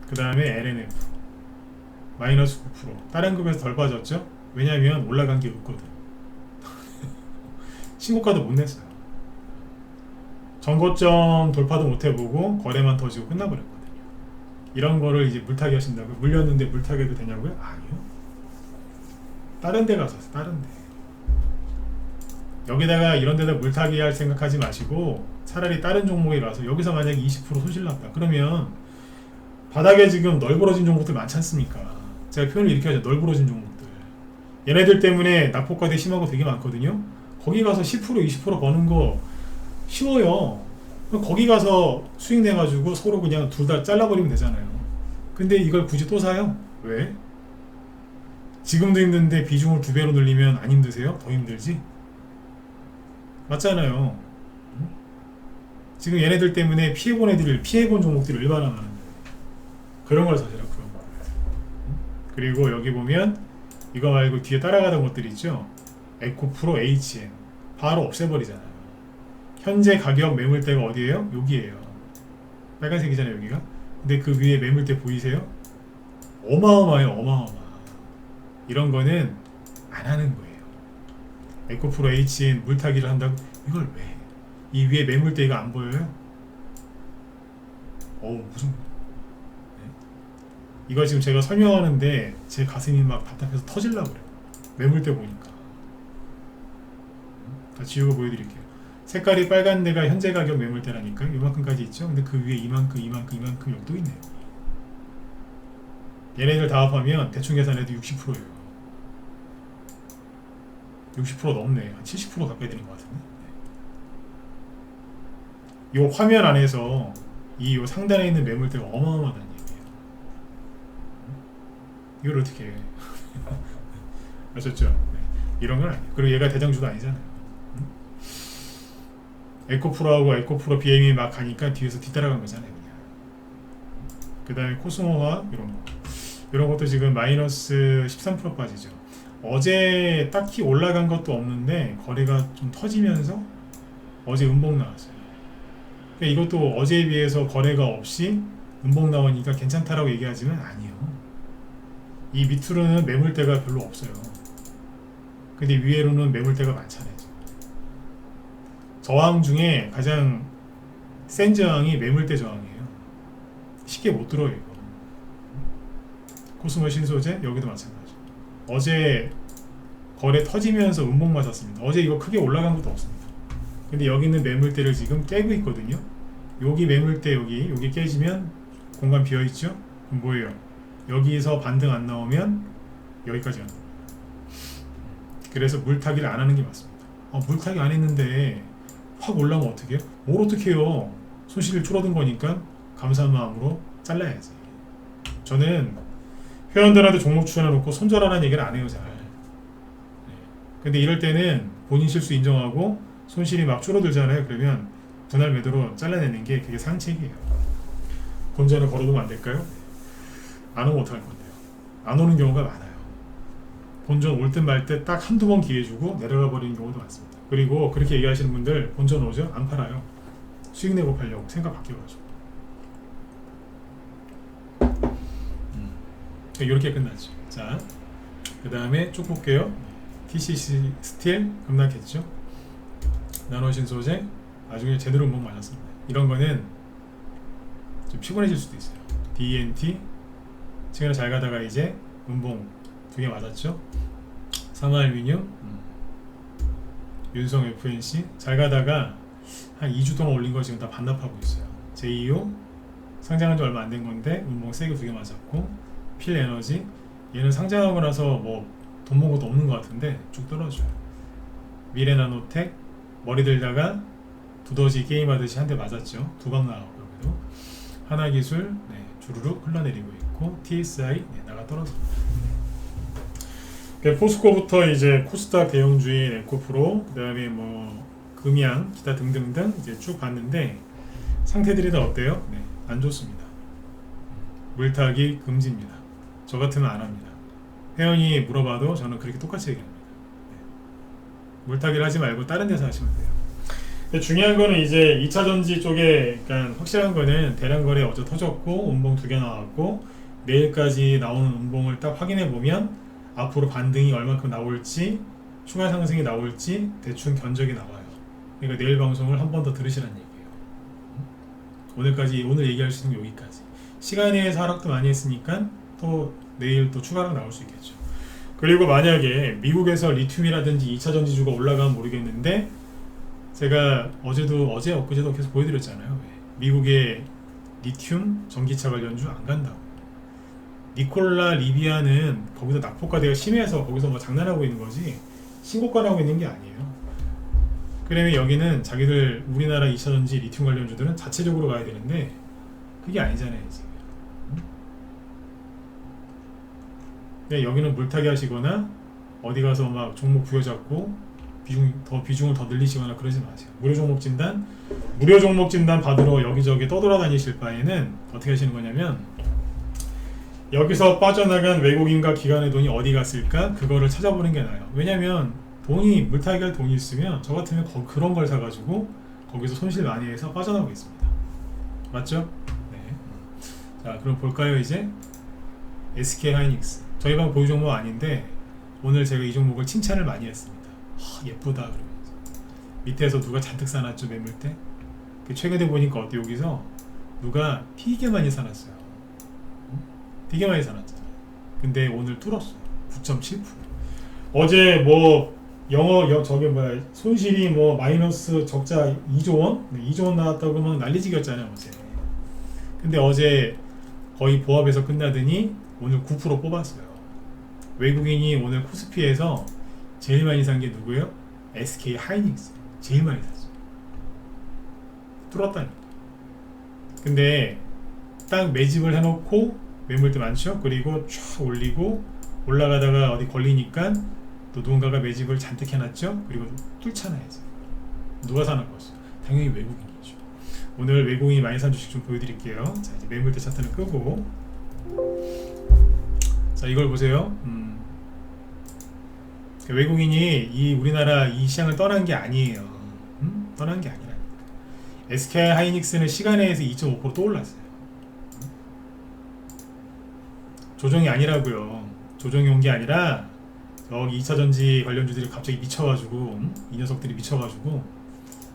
그 다음에 LNF 마이너스 9%. 다른 급에서 덜 빠졌죠? 왜냐하면 올라간 게 없거든. 신고가도 못 냈어요. 전고점 돌파도 못 해보고 거래만 터지고 끝나버렸거든요. 이런 거를 이제 물타기 하신다고요? 물렸는데 물타기 해도 되냐고요? 아니요. 다른 데 가서 다른 데. 여기다가 이런 데다 물타기 할 생각하지 마시고 차라리 다른 종목에 가서 여기서 만약에 20% 손실 났다. 그러면 바닥에 지금 널브러진 종목들 많지 않습니까? 제가 표현을 이렇게 하죠. 널브러진 종목들. 얘네들 때문에 낙폭과대 심하고 되게 많거든요. 거기 가서 10% 20% 버는 거 쉬워요. 거기 가서 수익 내가지고 서로 그냥 둘 다 잘라버리면 되잖아요. 근데 이걸 굳이 또 사요? 왜? 지금도 힘든데 비중을 2배로 늘리면 안 힘드세요? 더 힘들지? 맞잖아요. 지금 얘네들 때문에 피해본 종목들이 얼마나 많은데 그런 걸 사시라. 그런 거. 그리고 여기 보면 이거 말고 뒤에 따라가던 것들 있죠. 에코프로 HN 바로 없애버리잖아요. 현재 가격 매물대가 어디예요? 여기에요. 빨간색이잖아요 여기가. 근데 그 위에 매물대 보이세요? 어마어마해요. 어마어마. 이런 거는 안 하는 거예요. 에코프로 HN 물타기를 한다고 이걸 왜? 이 위에 매물대 이거 안 보여요? 무슨 네? 이거 지금 제가 설명하는데 제 가슴이 막 답답해서 터질라고 그래요. 매물대 보니까. 다 지우고 보여드릴게요. 색깔이 빨간 데가 현재 가격 매물대라니까 이만큼까지 있죠. 근데 그 위에 이만큼 여기도 있네요. 얘네들 다 합하면 대충 계산해도 60%예요. 60% 넘네. 한 70% 가까이 되는 것 같은데. 요 화면 안에서 이 요 상단에 있는 매물대가 어마어마하다는 얘기예요. 이걸 어떻게 해? 아셨죠? 네. 이런 건 아니에요. 그리고 얘가 대장주도 아니잖아요. 에코프로하고 에코프로 BM이 막 가니까 뒤에서 뒤따라간 거잖아요. 그 다음에 코스모화 이런 것도 지금 마이너스 13% 빠지죠. 어제 딱히 올라간 것도 없는데 거래가 좀 터지면서 어제 음봉 나왔어요. 그러니까 이것도 어제에 비해서 거래가 없이 음봉 나오니까 괜찮다라고 얘기하지는 아니에요. 이 밑으로는 매물대가 별로 없어요. 근데 위에로는 매물대가 많잖아요. 저항 중에 가장 센 저항이 매물대 저항이에요. 쉽게 못 들어요 이거. 코스모 신소재 여기도 마찬가지. 어제 거래 터지면서 음봉 맞았습니다. 어제 이거 크게 올라간 것도 없습니다. 근데 여기 있는 매물대를 지금 깨고 있거든요. 여기 매물대 여기 깨지면 공간 비어있죠? 그럼 뭐예요? 여기서 반등 안 나오면 여기까지 간다. 그래서 물타기를 안 하는 게 맞습니다. 물타기 안 했는데 확 올라오면 어떻게 해요? 뭘 어떻게 해요? 손실이 줄어든 거니까 감사한 마음으로 잘라야지. 저는 회원들한테 종목 추천해놓고 손절하라는 얘기를 안 해요 잘. 근데 이럴 때는 본인 실수 인정하고 손실이 막 줄어들잖아요. 그러면 분할 매도로 잘라내는 게 그게 상책이에요. 본전을 걸어두면 안 될까요? 안 오면 어떡할 건데요? 안 오는 경우가 많아요. 본전 올 듯 말 듯 딱 한두 번 기회 주고 내려가 버리는 경우도 많습니다. 그리고 그렇게 얘기하시는 분들 본전 오죠? 안 팔아요. 수익 내고 팔려고 생각 바뀌어가지고. 이렇게 끝났죠. 자, 그 다음에 쭉 볼게요. TCC 스틸 급락했죠. 나노신소재 나중에 제대로 음봉 맞았습니다. 이런 거는 좀 피곤해질 수도 있어요. DNT 최근에 잘 가다가 이제 음봉 2개 맞았죠. 삼화알미늄 윤성 FNC 잘 가다가 한 2주 동안 올린 거 지금 다 반납하고 있어요. JEO 상장한 지 얼마 안 된 건데 음봉 세게 2개 맞았고 필에너지 얘는 상장하고 나서 뭐 돈 모은 것도 없는 것 같은데 쭉 떨어져요. 미래나노텍 머리 들다가 두더지 게임하듯이 한 대 맞았죠. 두 방 나가고 여기도 하나기술 주르륵 흘러내리고 있고 TSI 나가 떨어집니다. 포스코부터 이제 코스닥 대형주인 에코프로 그 다음에 뭐 금양 기타 등등등 이제 쭉 봤는데 상태들이 다 어때요? 안 좋습니다. 물타기 금지입니다. 저 같으면 안 합니다. 회원이 물어봐도 저는 그렇게 똑같이 얘기합니다. 물타기를 하지 말고 다른 데서 하시면 돼요. 근데 중요한 거는 이제 2차 전지 쪽에 그러니까 확실한 거는 대량 거래 어제 터졌고 음봉 2개 나왔고 내일까지 나오는 음봉을 딱 확인해 보면 앞으로 반등이 얼마큼 나올지 추가 상승이 나올지 대충 견적이 나와요. 그러니까 내일 방송을 한 번 더 들으시라는 얘기예요. 오늘 얘기할 수 있는 게 여기까지. 시간에 하락도 많이 했으니까 또 내일 또 추가로 나올 수 있겠죠. 그리고 만약에 미국에서 리튬이라든지 2차 전지주가 올라가면 모르겠는데 제가 엊그제도 계속 보여드렸잖아요. 미국의 리튬 전기차 관련주 안 간다고. 니콜라 리비아는 거기서 낙폭과대가 심해서 거기서 뭐 장난하고 있는 거지 신고가 나오고 있는 게 아니에요. 그러면 여기는 자기들 우리나라 2차 전지 리튬 관련주들은 자체적으로 가야 되는데 그게 아니잖아요 지금. 여기는 물타기 하시거나 어디 가서 막 종목 부여잡고 비중을 더 늘리시거나 그러지 마세요. 무료 종목 진단 받으러 여기저기 떠돌아다니실 바에는 어떻게 하시는 거냐면 여기서 빠져나간 외국인과 기관의 돈이 어디 갔을까 그거를 찾아보는 게 나아요. 왜냐면 물타기 할 돈이 있으면 저 같으면 그런 걸 사가지고 거기서 손실 많이 해서 빠져나오겠습니다. 맞죠? 네. 자 그럼 볼까요 이제 SK하이닉스 저희 방 보유 종목 아닌데 오늘 제가 이 종목을 칭찬을 많이 했습니다. 예쁘다 그러면서 밑에서 누가 잔뜩 사놨죠 매물대. 최근에 보니까 어때 여기서 누가 되게 많이 사놨어요. 되게 많이 사놨잖아요. 근데 오늘 뚫었어요. 9.7%. 어제 뭐 손실이 뭐 마이너스 적자 2조 원? 2조 원 나왔다고 막 난리지겼잖아요 어제. 근데 어제 거의 보합에서 끝나더니 오늘 9% 뽑았어요. 외국인이 오늘 코스피에서 제일 많이 산 게 누구예요? SK 하이닉스. 제일 많이 샀어요. 뚫었다니까. 근데 딱 매집을 해놓고 매물대 많죠? 그리고 쫙 올리고 올라가다가 어디 걸리니까 또 누군가가 매집을 잔뜩 해놨죠? 그리고 뚫잖아요. 누가 사는 거죠? 당연히 외국인이죠. 오늘 외국인이 많이 산 주식 좀 보여드릴게요. 자, 이제 매물대 차트는 끄고, 자, 이걸 보세요. 외국인이 이 우리나라 이 시장을 떠난 게 아니에요. 떠난 게 아니라니까. SK 하이닉스는 시간에서 2.5%또 올랐어요. 조정이 아니라고요. 조정이 온 게 아니라 여기 2차전지 관련주들이 갑자기 미쳐가지고 이 녀석들이 미쳐가지고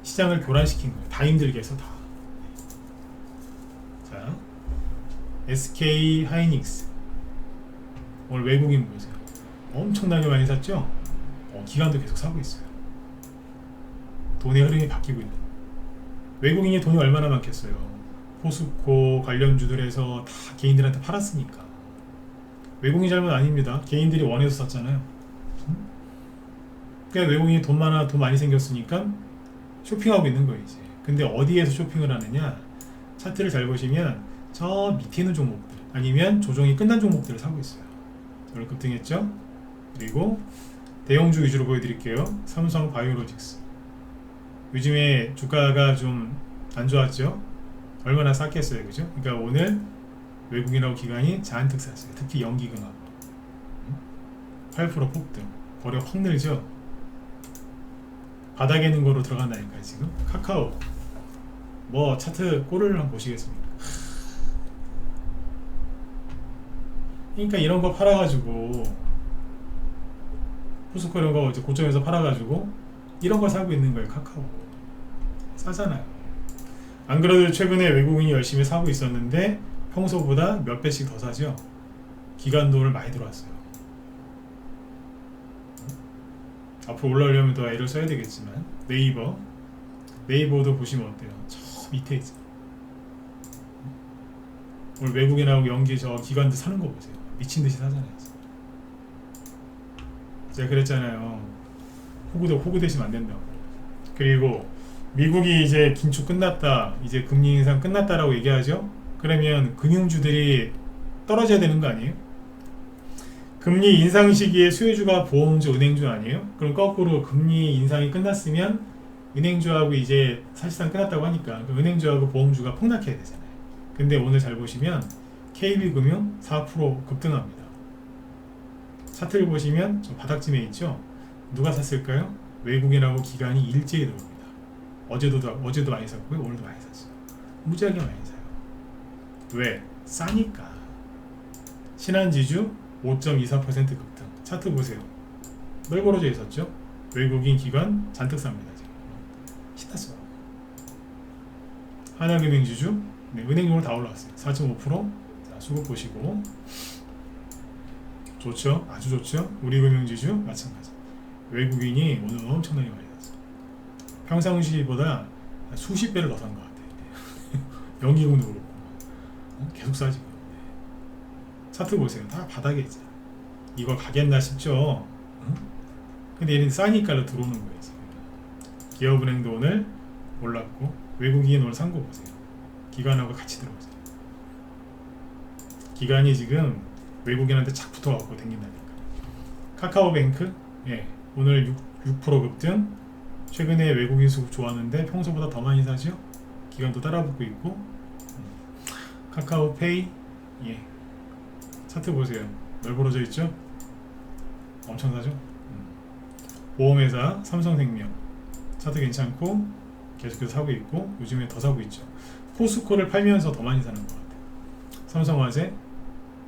시장을 교란시킨 거예요. 다 힘들게 해서 다. 자, SK 하이닉스 오늘 외국인 보세요. 엄청나게 많이 샀죠? 기관도 계속 사고 있어요. 돈의 흐름이 바뀌고 있는. 외국인이 돈이 얼마나 많겠어요. 포스코 관련주들에서 다 개인들한테 팔았으니까. 외국인 잘못 아닙니다. 개인들이 원해서 샀잖아요. 그러니까 외국인이 돈 많이 생겼으니까 쇼핑하고 있는 거예요 이제. 근데 어디에서 쇼핑을 하느냐? 차트를 잘 보시면 저 밑에 있는 종목들 아니면 조정이 끝난 종목들을 사고 있어요. 오늘 급등했죠? 그리고 대형주 위주로 보여드릴게요. 삼성 바이오로직스. 요즘에 주가가 좀 안 좋았죠? 얼마나 쌌겠어요, 그죠? 그러니까 오늘 외국인하고 기관이 잔뜩 샀어요. 특히 연기금하고 8% 폭등. 거래 확 늘죠? 바닥에 있는 거로 들어간다니까요, 지금. 카카오. 뭐 차트 꼴을 한번 보시겠습니까? 그러니까 이런 거 팔아가지고 포스코 이런 거 이제 고점에서 팔아가지고 이런 거 사고 있는 거예요. 카카오 싸잖아요. 안 그래도 최근에 외국인이 열심히 사고 있었는데 평소보다 몇 배씩 더 사죠. 기관 돈을 많이 들어왔어요. 앞으로 올라오려면 더 애를 써야 되겠지만 네이버도 보시면 어때요? 저 밑에 있죠. 오늘 외국인하고 연기 저 기관들 사는 거 보세요. 미친듯이 사잖아요. 제가 그랬잖아요. 호구 되시면 안 된다고. 그리고 미국이 이제 긴축 끝났다, 이제 금리 인상 끝났다라고 얘기하죠. 그러면 금융주들이 떨어져야 되는 거 아니에요? 금리 인상 시기에 수혜주가 보험주, 은행주 아니에요? 그럼 거꾸로 금리 인상이 끝났으면 은행주하고 이제 사실상 끝났다고 하니까 은행주하고 보험주가 폭락해야 되잖아요. 근데 오늘 잘 보시면 KB금융 4% 급등합니다. 차트를 보시면 저 바닥쯤에 있죠? 누가 샀을까요? 외국인하고 기관이 일제히 들어옵니다. 어제도 많이 샀고요. 오늘도 많이 샀어요. 무지하게 많이 사요. 왜? 싸니까. 신한지주 5.24% 급등. 차트 보세요. 널브러져 있었죠? 외국인 기관 잔뜩 삽니다. 지금. 신났어요. 하나금융지주 네, 은행용으로 다 올라왔어요. 4.5%. 자, 수급 보시고. 좋죠? 아주 좋죠? 우리금융지주 마찬가지. 외국인이 오늘 엄청나게 많이 샀어요. 평상시보다 수십 배를 더 산 것 같아요. 연기금도 그렇고 계속 싸지고. 차트 보세요. 다 바닥에 있잖아. 이거 가겠나 싶죠? 응? 근데 얘는 싸니까 들어오는 거예요. 지금. 기업은행도 오늘 올랐고 외국인 오늘 산 거 보세요. 기관하고 같이 들어오세요. 기관이 지금 외국인한테 착 붙어갖고 댕긴다니까. 카카오뱅크 예, 오늘 6% 급등. 최근에 외국인 수급 좋았는데 평소보다 더 많이 사죠. 기관도 따라붙고 있고. 카카오페이 예, 차트 보세요. 널브러져 있죠. 엄청 사죠. 보험회사 삼성생명 차트 괜찮고 계속해서 사고 있고 요즘에 더 사고 있죠. 포스코를 팔면서 더 많이 사는 것 같아요. 삼성화재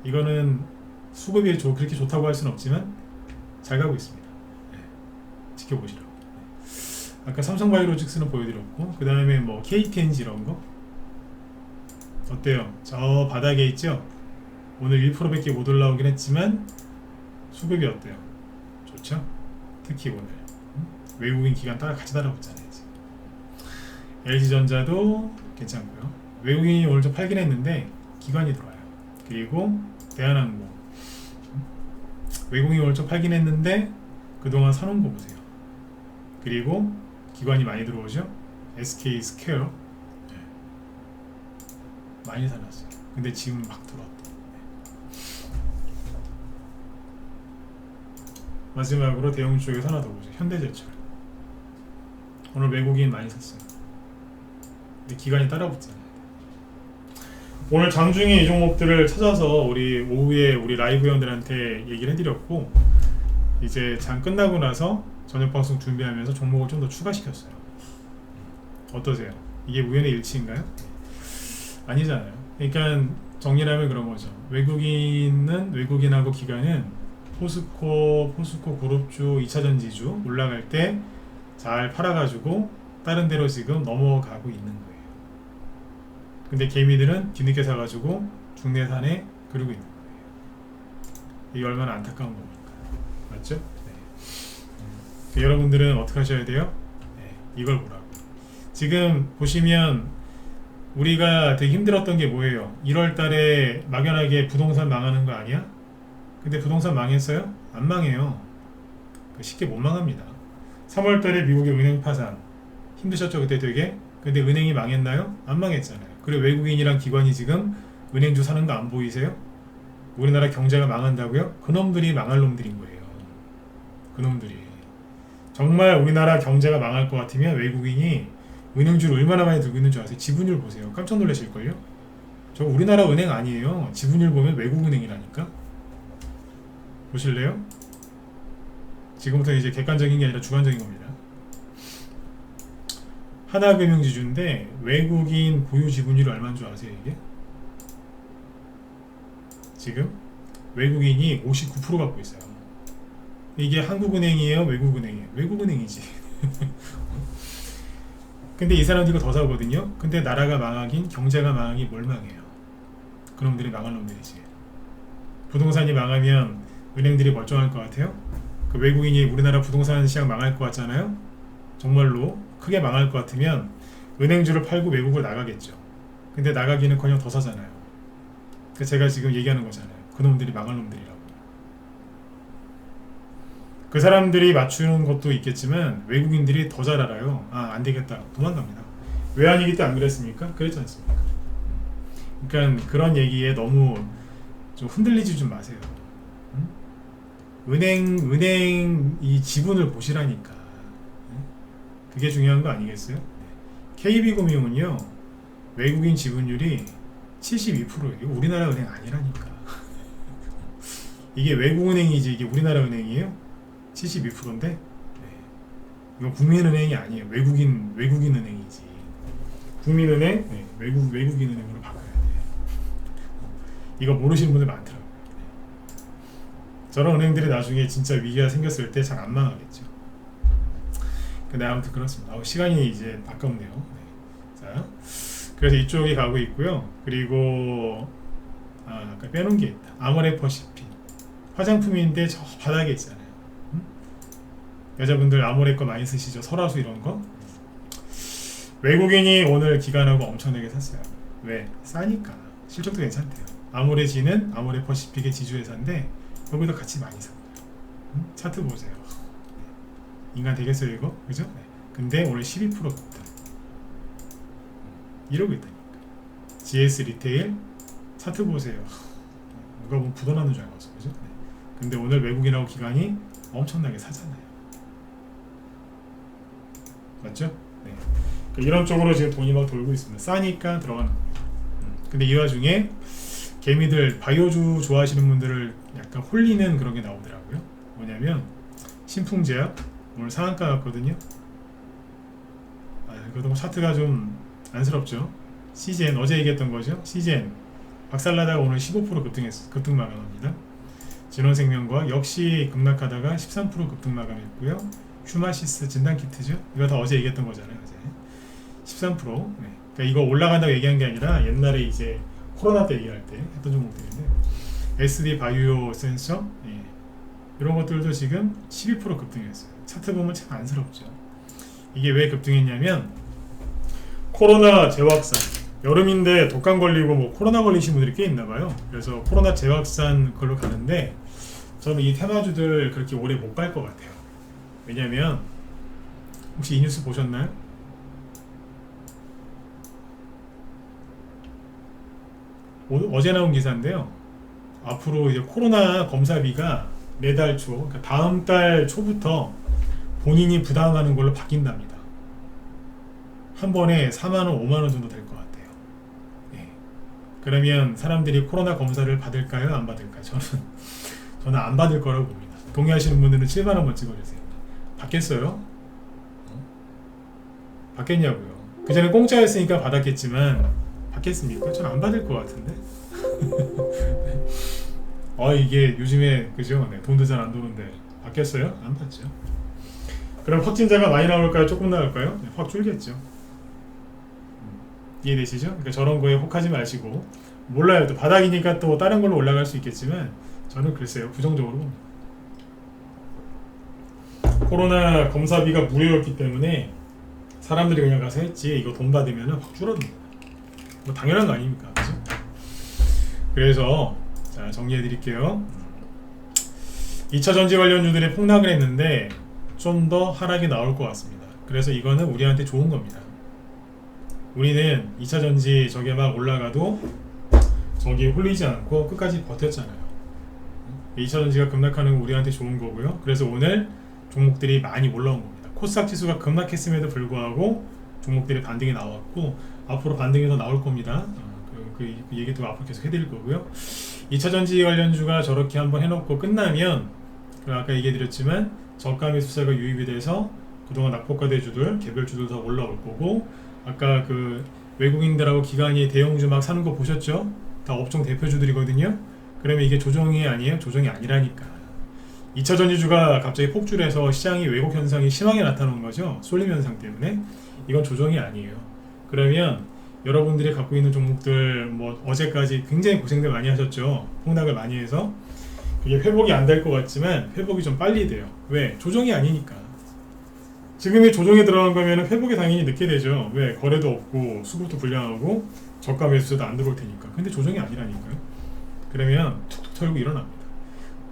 이거는 수급이 그렇게 좋다고 할 수는 없지만 잘 가고 있습니다. 네. 지켜보시라고. 네. 아까 삼성바이오로직스는 보여드렸고 그 다음에 뭐 KTNG 이런 거 어때요? 저 바닥에 있죠? 오늘 1%밖에 못 올라오긴 했지만 수급이 어때요? 좋죠? 특히 오늘 외국인 기관 같이 따라붙잖아요. 지금. LG전자도 괜찮고요. 외국인이 오늘 좀 팔긴 했는데 기관이 들어와요. 그리고 대한항공. 외국인이 오늘 좀 팔긴 했는데 그동안 사놓은 거 보세요. 그리고 기관이 많이 들어오죠. SK 스퀘어 많이 사놨어요. 근데 지금 막 들어왔다. 마지막으로 대형 쪽에서 하나 더 보죠. 현대제철. 오늘 외국인 많이 샀어요. 근데 기관이 따라붙잖아요. 오늘 장중에 이 종목들을 찾아서 우리 오후에 우리 라이브 회원들한테 얘기를 해드렸고, 이제 장 끝나고 나서 저녁 방송 준비하면서 종목을 좀 더 추가시켰어요. 어떠세요? 이게 우연의 일치인가요? 아니잖아요. 그러니까 정리하면 그런 거죠. 외국인하고 기관은 포스코 그룹주 2차전지주 올라갈 때 잘 팔아가지고 다른 데로 지금 넘어가고 있는 거예요. 근데 개미들은 뒤늦게 사가지고 중내산에 그러고 있는 거예요. 이게 얼마나 안타까운 겁니까? 맞죠? 네. 여러분들은 어떻게 하셔야 돼요? 네. 이걸 보라고. 지금 보시면 우리가 되게 힘들었던 게 뭐예요? 1월 달에 막연하게 부동산 망하는 거 아니야? 근데 부동산 망했어요? 안 망해요. 쉽게 못 망합니다. 3월 달에 미국의 은행 파산 힘드셨죠? 그때 되게. 근데 은행이 망했나요? 안 망했잖아요. 그리고 외국인이랑 기관이 지금 은행주 사는 거 안 보이세요? 우리나라 경제가 망한다고요? 그놈들이 망할 놈들인 거예요. 그놈들이. 정말 우리나라 경제가 망할 것 같으면 외국인이 은행주를 얼마나 많이 들고 있는 줄 아세요? 지분율 보세요. 깜짝 놀라실걸요? 저 우리나라 은행 아니에요. 지분율 보면 외국 은행이라니까. 보실래요? 지금부터 이제 객관적인 게 아니라 주관적인 겁니다. 하나금융지주인데 외국인 보유 지분율이 얼마인 줄 아세요? 이게? 지금 외국인이 59% 갖고 있어요. 이게 한국은행이에요? 외국은행이에요? 외국은행이지. 근데 이 사람들 이거 더 사거든요. 근데 나라가 망하긴 경제가 망하긴 뭘 망해요? 그놈들이 망할 놈들이지. 부동산이 망하면 은행들이 멀쩡할 것 같아요? 그 외국인이 우리나라 부동산 시장 망할 것 같잖아요. 정말로 크게 망할 것 같으면 은행주를 팔고 외국을 나가겠죠. 근데 나가기는커녕 더 사잖아요. 그 제가 지금 얘기하는 거잖아요. 그놈들이 망할 놈들이라고. 그 사람들이 맞추는 것도 있겠지만 외국인들이 더 잘 알아요. 아, 안 되겠다. 도망갑니다. 외환위기 때 안 그랬습니까? 그랬지 않습니까? 그러니까 그런 얘기에 너무 좀 흔들리지 좀 마세요. 은행 이 지분을 보시라니까. 그게 중요한 거 아니겠어요? KB금융은요 외국인 지분율이 72%예요. 우리나라 은행 아니라니까. 이게 외국은행이지 이게 우리나라 은행이에요? 72%인데 네. 이건 국민은행이 아니에요. 외국인 은행이지. 국민은행 네. 외국인 은행으로 바꿔야 돼. 이거 모르시는 분들 많더라고요. 저런 은행들이 나중에 진짜 위기가 생겼을 때 잘 안 망하겠죠. 근데 아무튼 그렇습니다. 시간이 이제 아깝네요. 네. 자, 그래서 이쪽이 가고 있고요. 그리고 아까 빼놓은 게 있다. 아모레퍼시픽 화장품인데 저 바닥에 있잖아요. 여자분들 아모레 거 많이 쓰시죠? 설화수 이런 거. 외국인이 오늘 기관하고 엄청나게 샀어요. 왜? 싸니까. 실적도 괜찮대요. 아모레지는 아모레퍼시픽의 지주회사인데 여기도 같이 많이 삽니다. 차트 보세요. 인간 되겠어요 이거? 그죠? 네. 근데 오늘 12% 급등. 이러고 있다니까. GS 리테일 차트 보세요. 누가 보면 부도나는 줄 알았어. 그죠? 네. 근데 오늘 외국인하고 기관이 엄청나게 사잖아요. 맞죠? 네. 그러니까 이런 쪽으로 지금 돈이 막 돌고 있습니다. 싸니까 들어가는 겁니다. 근데 이 와중에 개미들 바이오주 좋아하시는 분들을 약간 홀리는 그런 게 나오더라고요. 뭐냐면 신풍제약 오늘 상한가 같거든요. 그래도 차트가 좀 안쓰럽죠. 시젠 어제 얘기했던 거죠. 시젠 박살나다가 오늘 15% 급등 마감합니다. 진원생명과학 역시 급락하다가 13% 급등 마감했고요. 휴마시스 진단키트죠. 이거 다 어제 얘기했던 거잖아요. 어제 13%. 네. 그러니까 이거 올라간다고 얘기한 게 아니라 옛날에 이제 코로나 때 얘기할 때 했던 종목들인데 SD 바이오 센서 이런 것들도 지금 12% 급등했어요. 차트 보면 참 안쓰럽죠. 이게 왜 급등했냐면 코로나 재확산 여름인데 독감 걸리고 뭐 코로나 걸리신 분들이 꽤 있나봐요. 그래서 코로나 재확산 걸로 가는데 저는 이 테마주들 그렇게 오래 못 갈 것 같아요. 왜냐면 혹시 이 뉴스 보셨나요? 어제 나온 기사인데요. 앞으로 이제 코로나 검사비가 매달 초, 그러니까 다음 달 초부터 본인이 부담하는 걸로 바뀐답니다. 한 번에 4만원, 5만원 정도 될 것 같아요. 네. 그러면 사람들이 코로나 검사를 받을까요? 안 받을까요? 저는 안 받을 거라고 봅니다. 동의하시는 분들은 7만원만 찍어주세요. 받겠어요? 받겠냐고요. 그 전에 공짜였으니까 받았겠지만 받겠습니까? 저는 안 받을 것 같은데. 이게 요즘에 그죠? 네, 돈도 잘 안 도는데 받겠어요? 안 받죠. 그럼 확진자가 많이 나올까요? 조금 나올까요? 네, 확 줄겠죠. 이해되시죠? 그러니까 저런 거에 혹하지 마시고, 몰라요. 또 바닥이니까 또 다른 걸로 올라갈 수 있겠지만 저는 글쎄요, 부정적으로 봅니다. 코로나 검사비가 무료였기 때문에 사람들이 그냥 가서 했지, 이거 돈 받으면 확 줄어듭니다. 뭐 당연한 거 아닙니까? 그죠? 그래서 자, 정리해 드릴게요. 2차 전지 관련주들이 폭락을 했는데 좀 더 하락이 나올 것 같습니다. 그래서 이거는 우리한테 좋은 겁니다. 우리는 2차 전지 저게 막 올라가도 저기에 홀리지 않고 끝까지 버텼잖아요. 2차 전지가 급락하는 건 우리한테 좋은 거고요. 그래서 오늘 종목들이 많이 올라온 겁니다. 코스닥 지수가 급락했음에도 불구하고 종목들이 반등이 나왔고 앞으로 반등이 더 나올 겁니다. 그 얘기도 앞으로 계속 해드릴 거고요. 2차 전지 관련주가 저렇게 한번 해놓고 끝나면 아까 얘기해드렸지만 저가 매수세가 유입이 돼서 그동안 낙폭과대주들, 개별주들 다 올라올 거고, 아까 그 외국인들하고 기관이 대형주 막 사는 거 보셨죠? 다 업종 대표주들이거든요. 그러면 이게 조정이 아니에요? 조정이 아니라니까. 2차 전지주가 갑자기 폭주해서 시장이 왜곡 현상이 심하게 나타나는 거죠. 쏠림 현상 때문에. 이건 조정이 아니에요. 그러면 여러분들이 갖고 있는 종목들 뭐 어제까지 굉장히 고생들 많이 하셨죠. 폭락을 많이 해서 그게 회복이 안 될 것 같지만 회복이 좀 빨리 돼요. 왜? 조정이 아니니까. 지금이 조정에 들어간 거면 회복이 당연히 늦게 되죠. 왜? 거래도 없고 수급도 불량하고 저가 매수세도 안 들어올 테니까. 근데 조정이 아니라니까요. 그러면 툭툭 털고 일어납니다.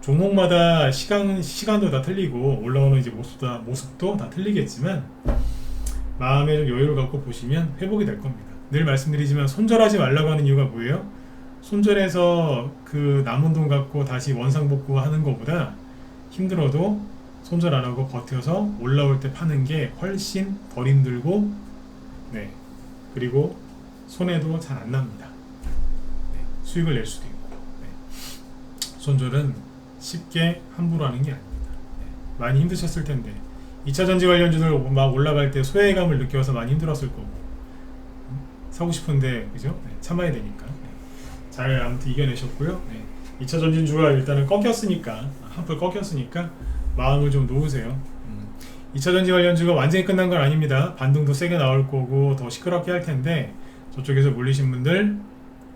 종목마다 시간도 다 틀리고 올라오는 이제 모습도 다 틀리겠지만 마음에 좀 여유를 갖고 보시면 회복이 될 겁니다. 늘 말씀드리지만 손절하지 말라고 하는 이유가 뭐예요? 손절해서 그 남은 돈 갖고 다시 원상복구하는 것보다 힘들어도 손절 안 하고 버텨서 올라올 때 파는 게 훨씬 덜 힘들고, 네, 그리고 손해도 잘 안 납니다. 네, 수익을 낼 수도 있고. 네. 손절은 쉽게 함부로 하는 게 아닙니다. 네, 많이 힘드셨을 텐데 2차 전지 관련주들 막 올라갈 때 소외감을 느껴서 많이 힘들었을 거고, 사고 싶은데 그죠? 네, 참아야 되니까. 네. 잘 아무튼 이겨내셨고요. 네. 2차 전진주가 일단은 꺾였으니까, 한풀 꺾였으니까 마음을 좀 놓으세요. 2차 전지 관련주가 완전히 끝난 건 아닙니다. 반등도 세게 나올 거고 더 시끄럽게 할 텐데 저쪽에서 몰리신 분들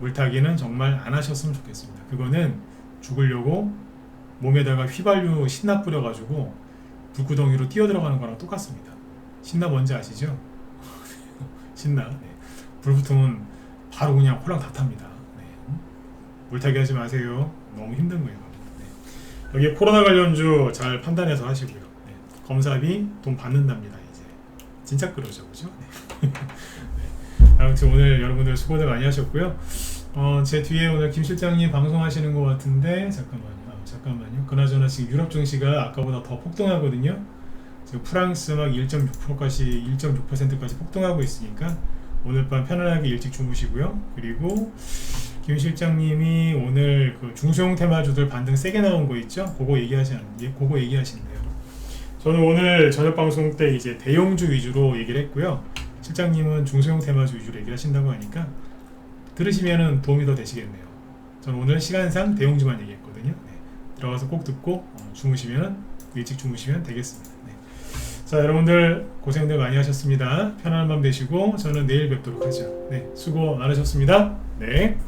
물타기는 정말 안 하셨으면 좋겠습니다. 그거는 죽으려고 몸에다가 휘발유 신납 뿌려가지고 불구덩이로 뛰어 들어가는 거랑 똑같습니다. 신납 뭔지 아시죠? 신납. 네. 불 붙으면 바로 그냥 홀랑 다 탑니다. 네. 물타기 하지 마세요. 너무 힘든 거예요. 네. 여기 코로나 관련주 잘 판단해서 하시고요. 네. 검사비 돈 받는답니다. 이제 진짜 그러죠, 그죠? 네. 네. 아무튼 오늘 여러분들 수고들 많이 하셨고요. 제 뒤에 오늘 김 실장님 방송하시는 것 같은데 잠깐만요. 그나저나 지금 유럽 증시가 아까보다 더 폭등하거든요. 지금 프랑스 막 1.6%까지 폭등하고 있으니까 오늘 밤 편안하게 일찍 주무시고요. 그리고 김 실장님이 오늘 그 중소형 테마주들 반등 세게 나온 거 있죠? 그거 얘기하신대요. 저는 오늘 저녁 방송 때 이제 대형주 위주로 얘기를 했고요. 실장님은 중소형 테마주 위주로 얘기를 하신다고 하니까 들으시면은 도움이 더 되시겠네요. 저는 오늘 시간상 대형주만 얘기했거든요. 네. 들어가서 꼭 듣고 일찍 주무시면 되겠습니다. 네. 자, 여러분들 고생들 많이 하셨습니다. 편안한 밤 되시고 저는 내일 뵙도록 하죠. 네, 수고 많으셨습니다. 네.